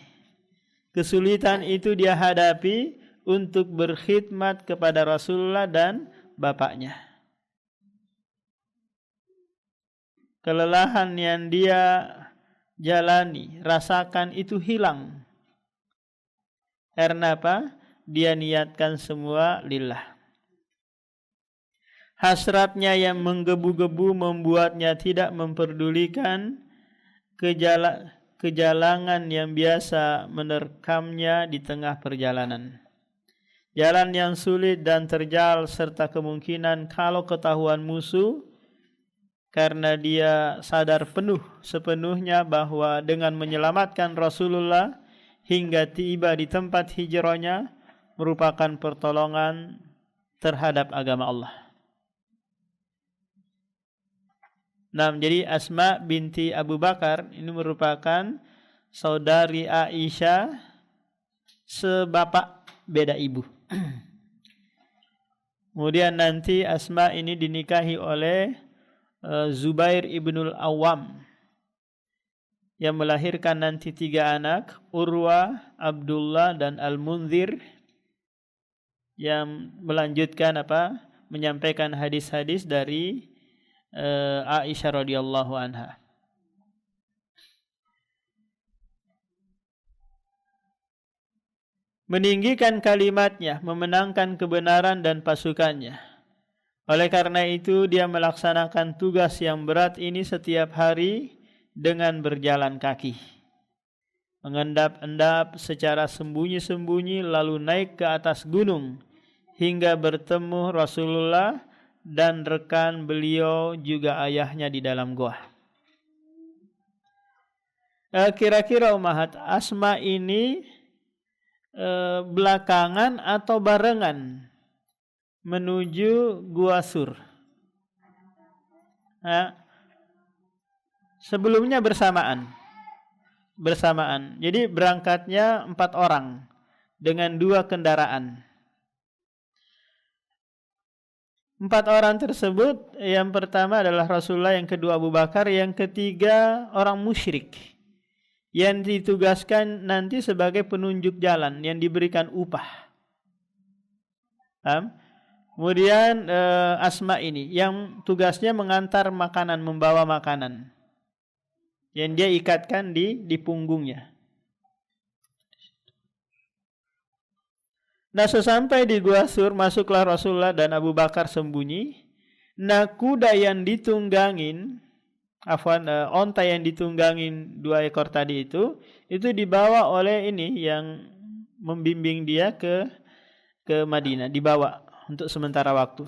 Kesulitan itu dia hadapi untuk berkhidmat kepada Rasulullah dan bapaknya. Kelelahan yang dia jalani, rasakan itu hilang. Karena dia niatkan semua lillah. Hasratnya yang menggebu-gebu membuatnya tidak memperdulikan kejalangan yang biasa menerkamnya di tengah perjalanan. Jalan yang sulit dan terjal serta kemungkinan kalau ketahuan musuh karena dia sadar sepenuhnya bahwa dengan menyelamatkan Rasulullah hingga tiba di tempat hijrahnya merupakan pertolongan terhadap agama Allah. Nah, jadi Asma binti Abu Bakar ini merupakan saudari Aisyah sebapak beda ibu. Kemudian nanti Asma ini dinikahi oleh Zubair ibnul Awam yang melahirkan nanti 3 anak, Urwah, Abdullah dan Al-Munzir, yang melanjutkan menyampaikan hadis-hadis dari Aisyah radhiyallahu anha. Meninggikan kalimatnya, memenangkan kebenaran dan pasukannya. Oleh karena itu dia melaksanakan tugas yang berat ini setiap hari dengan berjalan kaki. Mengendap-endap secara sembunyi-sembunyi lalu naik ke atas gunung hingga bertemu Rasulullah dan rekan beliau juga ayahnya di dalam gua. Kira-kira Ummahat, Asma ini belakangan atau barengan menuju Gua Sur? Sebelumnya bersamaan. Jadi berangkatnya 4 orang dengan 2 kendaraan. 4 orang tersebut, yang pertama adalah Rasulullah, yang kedua Abu Bakar, yang ketiga orang musyrik yang ditugaskan nanti sebagai penunjuk jalan yang diberikan upah. Kemudian Asma ini yang tugasnya mengantar makanan, membawa makanan yang dia ikatkan di punggungnya. Nah, sesampai di Gua Sur, masuklah Rasulullah dan Abu Bakar sembunyi. Nah, kuda yang ditunggangin, onta yang ditunggangin 2 ekor tadi itu dibawa oleh ini yang membimbing dia ke Madinah, dibawa untuk sementara waktu.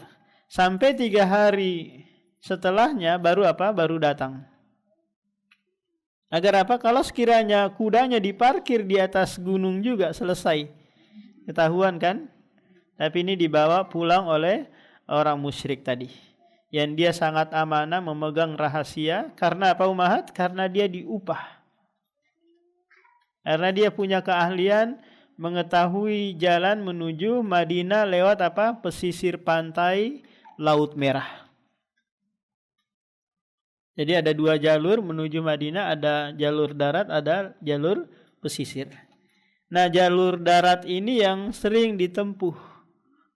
Sampai 3 hari setelahnya baru datang. Agar kalau sekiranya kudanya diparkir di atas gunung juga selesai. Ketahuan kan? Tapi ini dibawa pulang oleh orang musyrik tadi. Yang dia sangat amanah memegang rahasia. Karena apa Ummahat? Karena dia diupah. Karena dia punya keahlian mengetahui jalan menuju Madinah lewat pesisir pantai Laut Merah. Jadi ada 2 jalur menuju Madinah, ada jalur darat, ada jalur pesisir. Nah, jalur darat ini yang sering ditempuh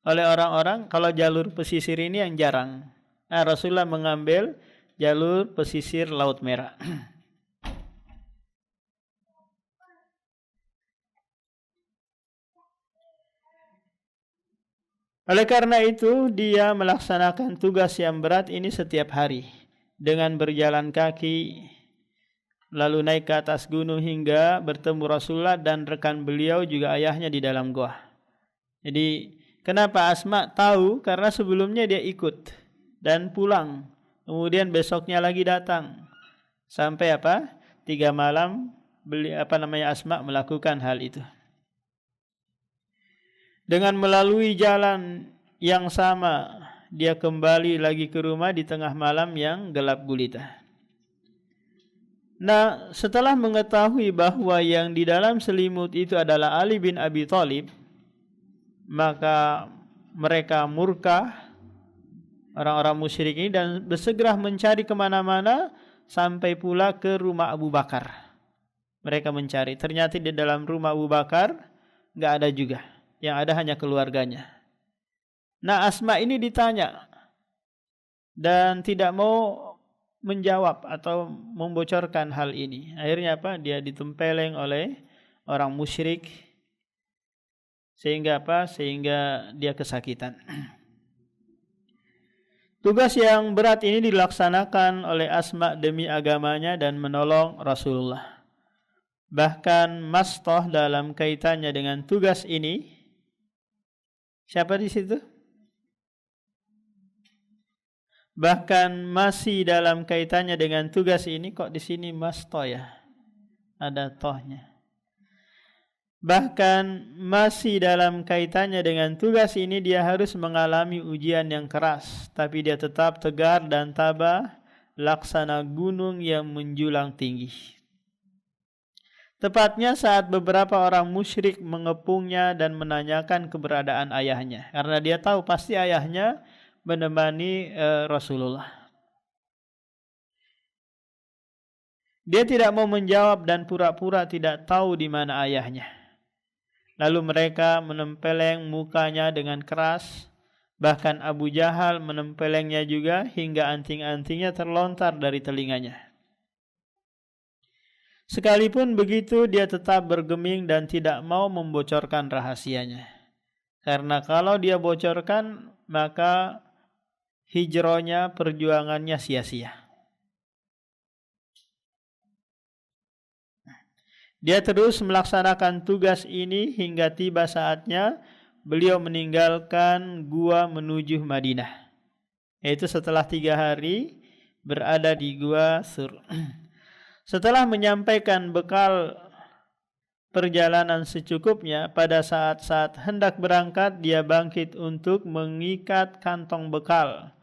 oleh orang-orang, kalau jalur pesisir ini yang jarang. Nah, Rasulullah mengambil jalur pesisir Laut Merah. Oleh karena itu, dia melaksanakan tugas yang berat ini setiap hari dengan berjalan kaki, lalu naik ke atas gunung hingga bertemu Rasulullah dan rekan beliau juga ayahnya di dalam gua. Jadi, kenapa Asma tahu? Karena sebelumnya dia ikut dan pulang. Kemudian besoknya lagi datang. Sampai 3 malam Asma melakukan hal itu. Dengan melalui jalan yang sama, dia kembali lagi ke rumah di tengah malam yang gelap gulita. Nah, setelah mengetahui bahwa yang di dalam selimut itu adalah Ali bin Abi Thalib, maka mereka murka, orang-orang musyrik ini, dan bersegera mencari kemana-mana sampai pula ke rumah Abu Bakar. Mereka mencari, ternyata di dalam rumah Abu Bakar enggak ada juga. Yang ada hanya keluarganya. Nah, Asma ini ditanya dan tidak mau menjawab atau membocorkan hal ini. Akhirnya dia ditempeleng oleh orang musyrik sehingga sehingga dia kesakitan. Tugas yang berat ini dilaksanakan oleh Asma demi agamanya dan menolong Rasulullah. Bahkan Mastah dalam kaitannya dengan tugas ini, siapa di situ? Bahkan masih dalam kaitannya dengan tugas ini, kok di sini masto ya? Ada tohnya. Bahkan masih dalam kaitannya dengan tugas ini dia harus mengalami ujian yang keras, tapi dia tetap tegar dan tabah laksana gunung yang menjulang tinggi. Tepatnya saat beberapa orang musyrik mengepungnya dan menanyakan keberadaan ayahnya, karena dia tahu pasti ayahnya menemani Rasulullah. Dia tidak mau menjawab dan pura-pura tidak tahu di mana ayahnya. Lalu mereka menempeleng mukanya dengan keras. Bahkan Abu Jahal menempelengnya juga hingga anting-antingnya terlontar dari telinganya. Sekalipun begitu dia tetap bergeming dan tidak mau membocorkan rahasianya. Karena kalau dia bocorkan maka hijrahnya, perjuangannya sia-sia. Dia terus melaksanakan tugas ini hingga tiba saatnya beliau meninggalkan gua menuju Madinah. Yaitu setelah 3 hari berada di gua Sur. Setelah menyampaikan bekal perjalanan secukupnya, pada saat-saat hendak berangkat dia bangkit untuk mengikat kantong bekal.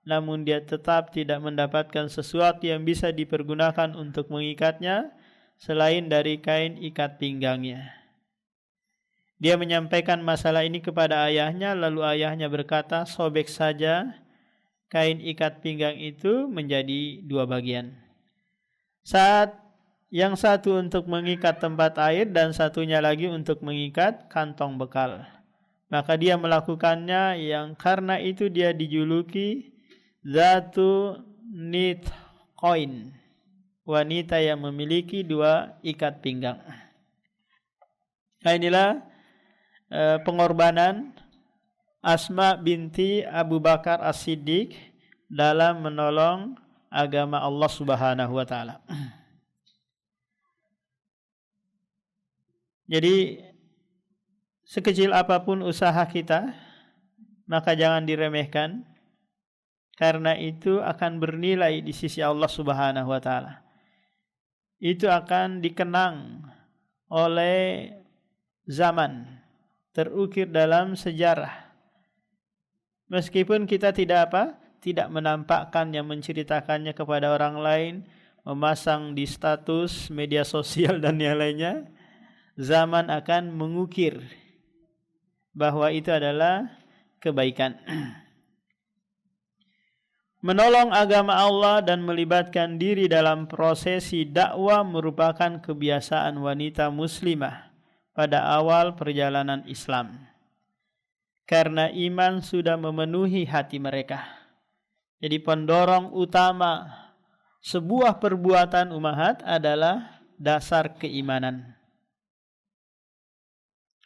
Namun dia tetap tidak mendapatkan sesuatu yang bisa dipergunakan untuk mengikatnya selain dari kain ikat pinggangnya. Dia menyampaikan masalah ini kepada ayahnya, lalu ayahnya berkata, sobek saja kain ikat pinggang itu menjadi 2 bagian. Saat yang satu untuk mengikat tempat air dan satunya lagi untuk mengikat kantong bekal. Maka dia melakukannya, yang karena itu dia dijuluki Zatu Nitqoin, wanita yang memiliki 2 ikat pinggang. Nah, inilah pengorbanan Asma binti Abu Bakar As-Siddiq dalam menolong agama Allah Subhanahu wa taala. Jadi sekecil apapun usaha kita, maka jangan diremehkan, karena itu akan bernilai di sisi Allah Subhanahu wa taala. Itu akan dikenang oleh zaman, terukir dalam sejarah. Meskipun kita tidak menampakkannya, menceritakannya kepada orang lain, memasang di status media sosial dan yang lainnya, zaman akan mengukir bahwa itu adalah kebaikan. Menolong agama Allah dan melibatkan diri dalam prosesi dakwah merupakan kebiasaan wanita muslimah pada awal perjalanan Islam. Karena iman sudah memenuhi hati mereka. Jadi pendorong utama sebuah perbuatan ummahat adalah dasar keimanan.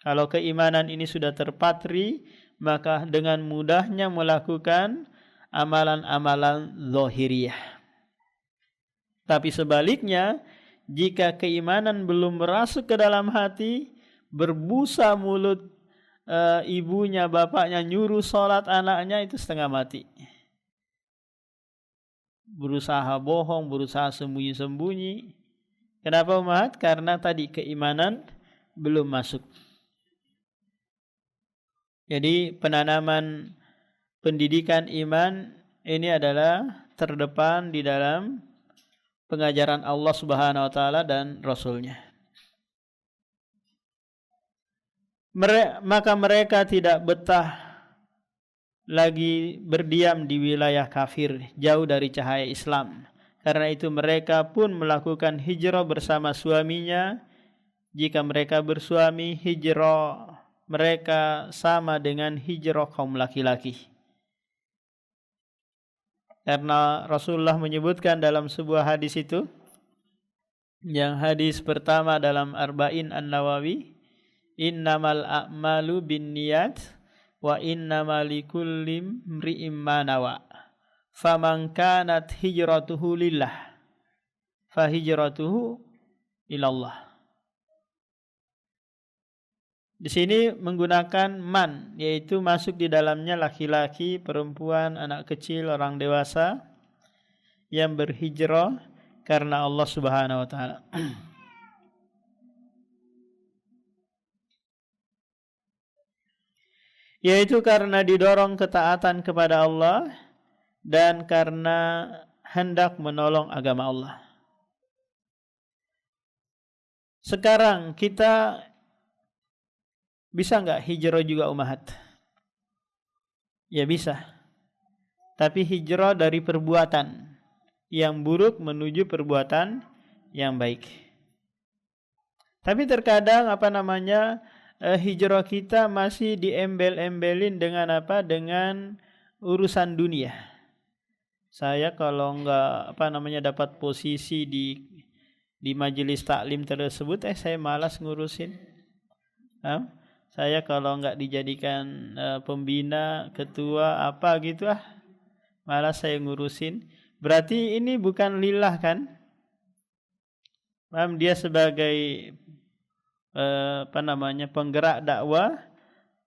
Kalau keimanan ini sudah terpatri, maka dengan mudahnya melakukan amalan-amalan zahiriyah. Tapi sebaliknya, jika keimanan belum merasuk ke dalam hati, berbusa mulut ibunya, bapaknya nyuruh sholat anaknya, itu setengah mati. Berusaha bohong, berusaha sembunyi-sembunyi. Kenapa ummahat? Karena tadi keimanan belum masuk. Jadi penanaman pendidikan iman ini adalah terdepan di dalam pengajaran Allah Subhanahu wa taala dan Rasul-Nya. Maka mereka tidak betah lagi berdiam di wilayah kafir, jauh dari cahaya Islam. Karena itu mereka pun melakukan hijrah bersama suaminya. Jika mereka bersuami, hijrah mereka sama dengan hijrah kaum laki-laki. Karena Rasulullah menyebutkan dalam sebuah hadis itu, yang hadis pertama dalam Arba'in An-Nawawi, innamal a'malu binniyat wa innamal likulli imri'in ma nawa. Faman kanat hijratuhu lillah fa hijratuhu ilallah. Di sini menggunakan man, yaitu masuk di dalamnya laki-laki, perempuan, anak kecil, orang dewasa yang berhijrah karena Allah Subhanahu wa taala. Yaitu karena didorong ketaatan kepada Allah dan karena hendak menolong agama Allah. Sekarang kita bisa nggak hijrah juga umahat? Ya bisa. Tapi hijrah dari perbuatan yang buruk menuju perbuatan yang baik. Tapi terkadang hijrah kita masih diembel-embelin dengan apa? Dengan urusan dunia. Saya kalau dapat posisi di majelis taklim tersebut, saya malas ngurusin. Saya kalau nggak dijadikan pembina, ketua, apa gitu malas saya ngurusin. Berarti ini bukan lillah kan? Dia sebagai penggerak dakwah,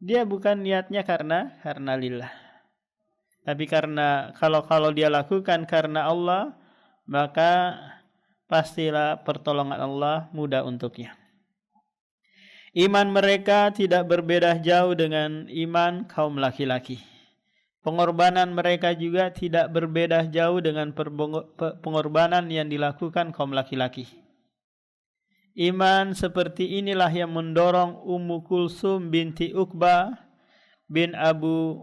dia bukan niatnya karena lillah. Tapi karena kalau dia lakukan karena Allah, maka pastilah pertolongan Allah mudah untuknya. Iman mereka tidak berbeda jauh dengan iman kaum laki-laki. Pengorbanan mereka juga tidak berbeda jauh dengan pengorbanan yang dilakukan kaum laki-laki. Iman seperti inilah yang mendorong Ummu Kulsum binti Uqbah bin Abu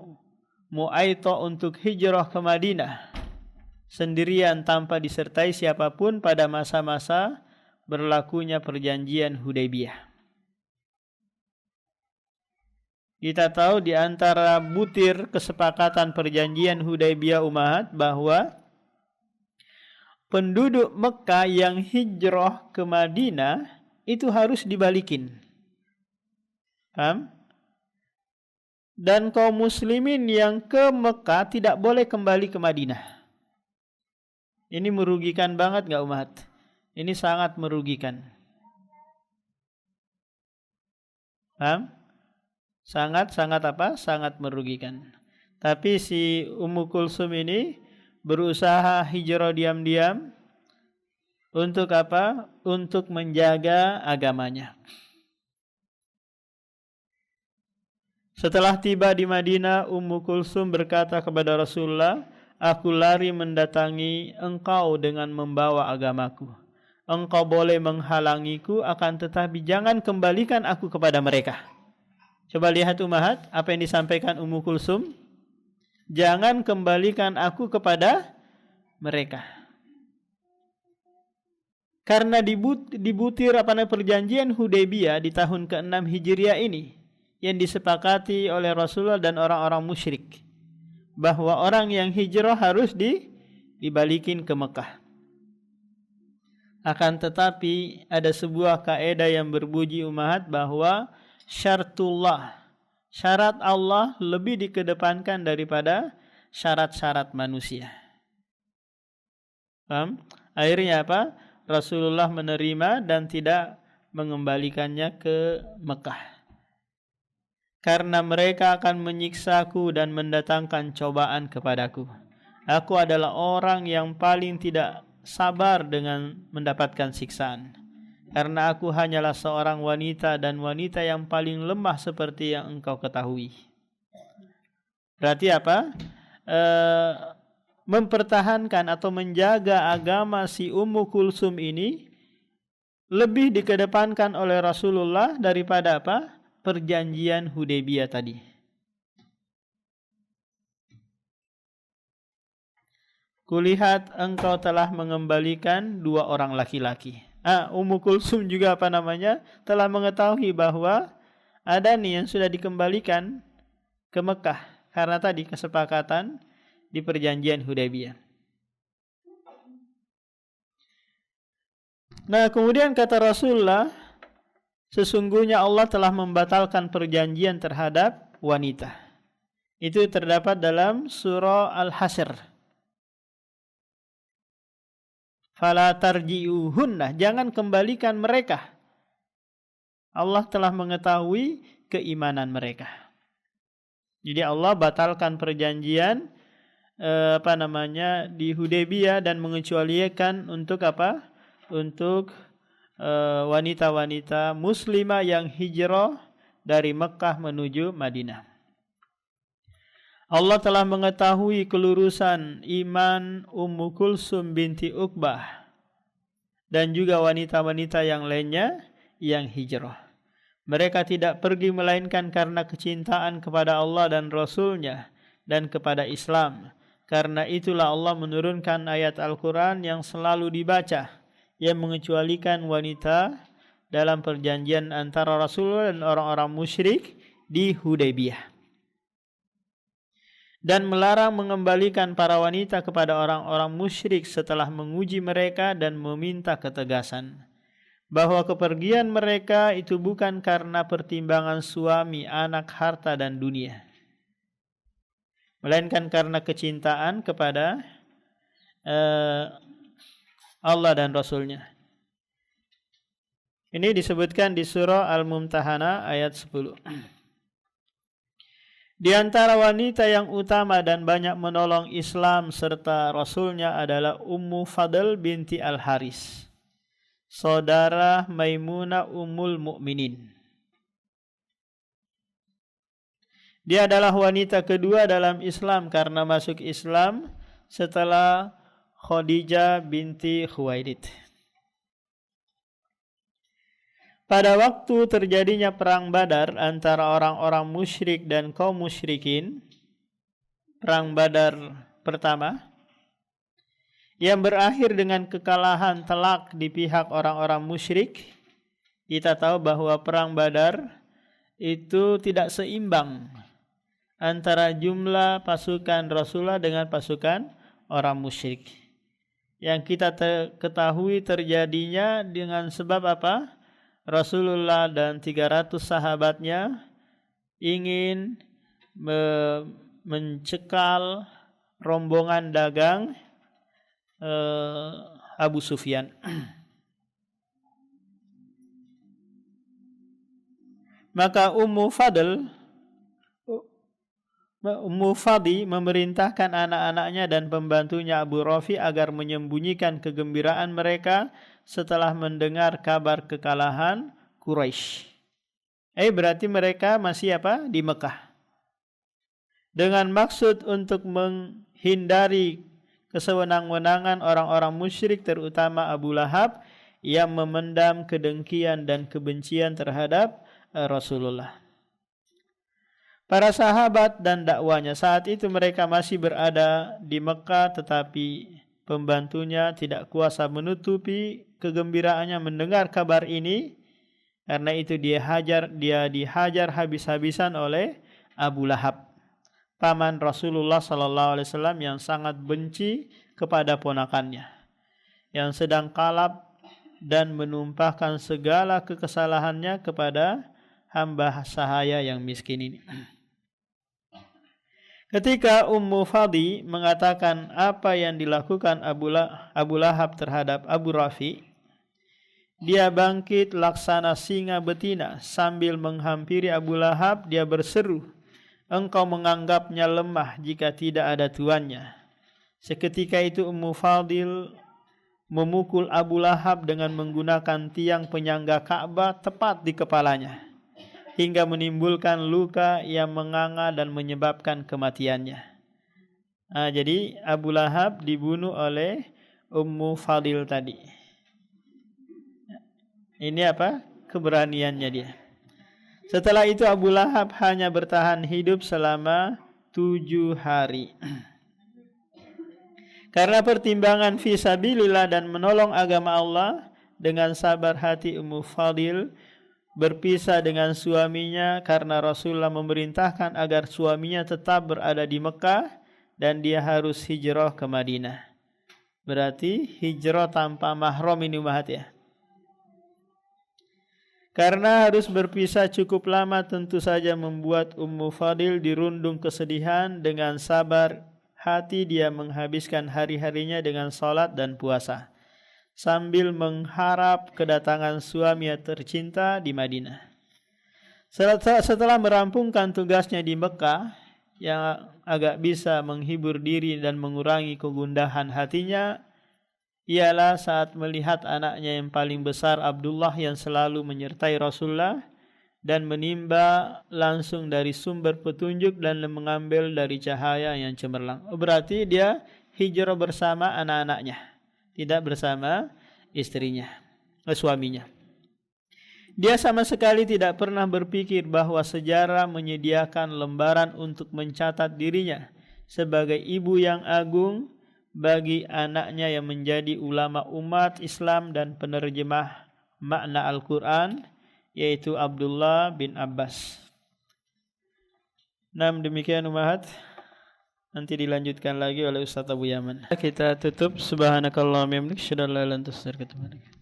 Mu'ayto untuk hijrah ke Madinah sendirian tanpa disertai siapapun pada masa-masa berlakunya perjanjian Hudaybiyah. Kita tahu di antara butir kesepakatan perjanjian Hudaybiyah umahat bahwa penduduk Mekah yang hijrah ke Madinah itu harus dibalikin. Paham? Dan kaum muslimin yang ke Mekah tidak boleh kembali ke Madinah. Ini merugikan banget enggak umat? Ini sangat merugikan. Paham? Sangat merugikan. Tapi si Ummu Kulsum ini berusaha hijrah diam-diam untuk apa? Untuk menjaga agamanya. Setelah tiba di Madinah, Ummu Kulsum berkata kepada Rasulullah, "Aku lari mendatangi engkau dengan membawa agamaku. Engkau boleh menghalangiku, akan tetapi jangan kembalikan aku kepada mereka." Coba lihat umahat, apa yang disampaikan Ummu Kulsum? Jangan kembalikan aku kepada mereka. Karena di butir perjanjian Hudaybiyah di tahun ke-6 Hijriah ini yang disepakati oleh Rasulullah dan orang-orang musyrik bahwa orang yang hijrah harus dibalikin ke Mekah. Akan tetapi ada sebuah kaidah yang berbunyi umahat bahwa syartullah, syarat Allah lebih dikedepankan daripada syarat-syarat manusia. Paham? Akhirnya apa? Rasulullah menerima dan tidak mengembalikannya ke Mekah. Karena mereka akan menyiksaku dan mendatangkan cobaan kepadaku. Aku adalah orang yang paling tidak sabar dengan mendapatkan siksaan. Karena aku hanyalah seorang wanita dan wanita yang paling lemah seperti yang engkau ketahui. Berarti apa? Mempertahankan atau menjaga agama si Ummu Kulsum ini lebih dikedepankan oleh Rasulullah daripada apa? Perjanjian Hudaybiyah tadi. Kulihat engkau telah mengembalikan 2 orang laki-laki. Ummu Kulsum juga telah mengetahui bahwa ada nih yang sudah dikembalikan ke Mekah karena tadi kesepakatan di perjanjian Hudaybiyah. Nah, kemudian kata Rasulullah, sesungguhnya Allah telah membatalkan perjanjian terhadap wanita. Itu terdapat dalam surah Al-Hasyr. Fala tarji'uhunna, jangan kembalikan mereka. Allah telah mengetahui keimanan mereka. Jadi Allah batalkan perjanjian di Hudaybiyah dan mengecualikan untuk apa? Untuk wanita-wanita muslimah yang hijrah dari Mekah menuju Madinah. Allah telah mengetahui kelurusan iman Ummu Kulsum binti Uqbah dan juga wanita-wanita yang lainnya yang hijrah. Mereka tidak pergi melainkan karena kecintaan kepada Allah dan Rasul-Nya dan kepada Islam. Karena itulah Allah menurunkan ayat Al-Quran yang selalu dibaca, yang mengecualikan wanita dalam perjanjian antara Rasulullah dan orang-orang musyrik di Hudaybiyah. Dan melarang mengembalikan para wanita kepada orang-orang musyrik setelah menguji mereka dan meminta ketegasan. Bahwa kepergian mereka itu bukan karena pertimbangan suami, anak, harta, dan dunia. Melainkan karena kecintaan kepada Allah dan Rasul-Nya. Ini disebutkan di surah Al-Mumtahanah ayat 10. Di antara wanita yang utama dan banyak menolong Islam serta Rasul-Nya adalah Ummu Fadl binti Al-Haris, saudara Maimunah Ummul Mukminin. Dia adalah wanita kedua dalam Islam karena masuk Islam setelah Khadijah binti Khuwailid. Pada waktu terjadinya perang Badar antara orang-orang musyrik dan kaum musyrikin, perang Badar pertama, yang berakhir dengan kekalahan telak di pihak orang-orang musyrik, kita tahu bahwa perang Badar itu tidak seimbang antara jumlah pasukan Rasulullah dengan pasukan orang musyrik. Yang kita ketahui terjadinya dengan sebab apa? Rasulullah dan 300 sahabatnya ingin mencekal rombongan dagang Abu Sufyan. Maka Ummu Fadhi memerintahkan anak-anaknya dan pembantunya Abu Rafi agar menyembunyikan kegembiraan mereka setelah mendengar kabar kekalahan Quraisy. Berarti mereka masih di Mekah. Dengan maksud untuk menghindari kesewenang-wenangan orang-orang musyrik terutama Abu Lahab yang memendam kedengkian dan kebencian terhadap Rasulullah. Para sahabat dan dakwanya saat itu mereka masih berada di Mekah, tetapi pembantunya tidak kuasa menutupi kegembiraannya mendengar kabar ini. Karena itu dia dihajar habis-habisan oleh Abu Lahab, paman Rasulullah SAW yang sangat benci kepada ponakannya, yang sedang kalap dan menumpahkan segala kekesalahannya kepada hamba sahaya yang miskin ini. Ketika Ummu Fadhi mengatakan apa yang dilakukan Abu Lahab terhadap Abu Rafi, dia bangkit laksana singa betina sambil menghampiri Abu Lahab. Dia berseru, "Engkau menganggapnya lemah jika tidak ada tuannya." Seketika itu Ummu Fadil memukul Abu Lahab dengan menggunakan tiang penyangga Ka'bah tepat di kepalanya, hingga menimbulkan luka yang menganga dan menyebabkan kematiannya. Jadi Abu Lahab dibunuh oleh Ummu Fadil tadi. Ini keberaniannya dia. Setelah itu Abu Lahab hanya bertahan hidup selama 7 hari. Karena pertimbangan fisabilillah dan menolong agama Allah, dengan sabar hati Ummu Fadil berpisah dengan suaminya karena Rasulullah memerintahkan agar suaminya tetap berada di Mekah dan dia harus hijrah ke Madinah. Berarti hijrah tanpa mahram ini ya. Karena harus berpisah cukup lama, tentu saja membuat Ummu Fadil dirundung kesedihan. Dengan sabar hati dia menghabiskan hari-harinya dengan salat dan puasa. sambil mengharap kedatangan suami tercinta di Madinah. Setelah merampungkan tugasnya di Mekah yang agak bisa menghibur diri dan mengurangi kegundahan hatinya, ialah saat melihat anaknya yang paling besar Abdullah yang selalu menyertai Rasulullah dan menimba langsung dari sumber petunjuk dan mengambil dari cahaya yang cemerlang. Berarti dia hijrah bersama anak-anaknya, tidak bersama istrinya, suaminya. Dia sama sekali tidak pernah berpikir bahwa sejarah menyediakan lembaran untuk mencatat dirinya sebagai ibu yang agung bagi anaknya yang menjadi ulama umat Islam dan penerjemah makna Al-Quran, yaitu Abdullah bin Abbas. Nah, demikian umahat. Nanti dilanjutkan lagi oleh Ustaz Abu Yaman. Kita tutup. Subhanakallahumma wa bihamdika, asyhadu an la ilaha illa anta, astaghfiruka wa atubu ilaik.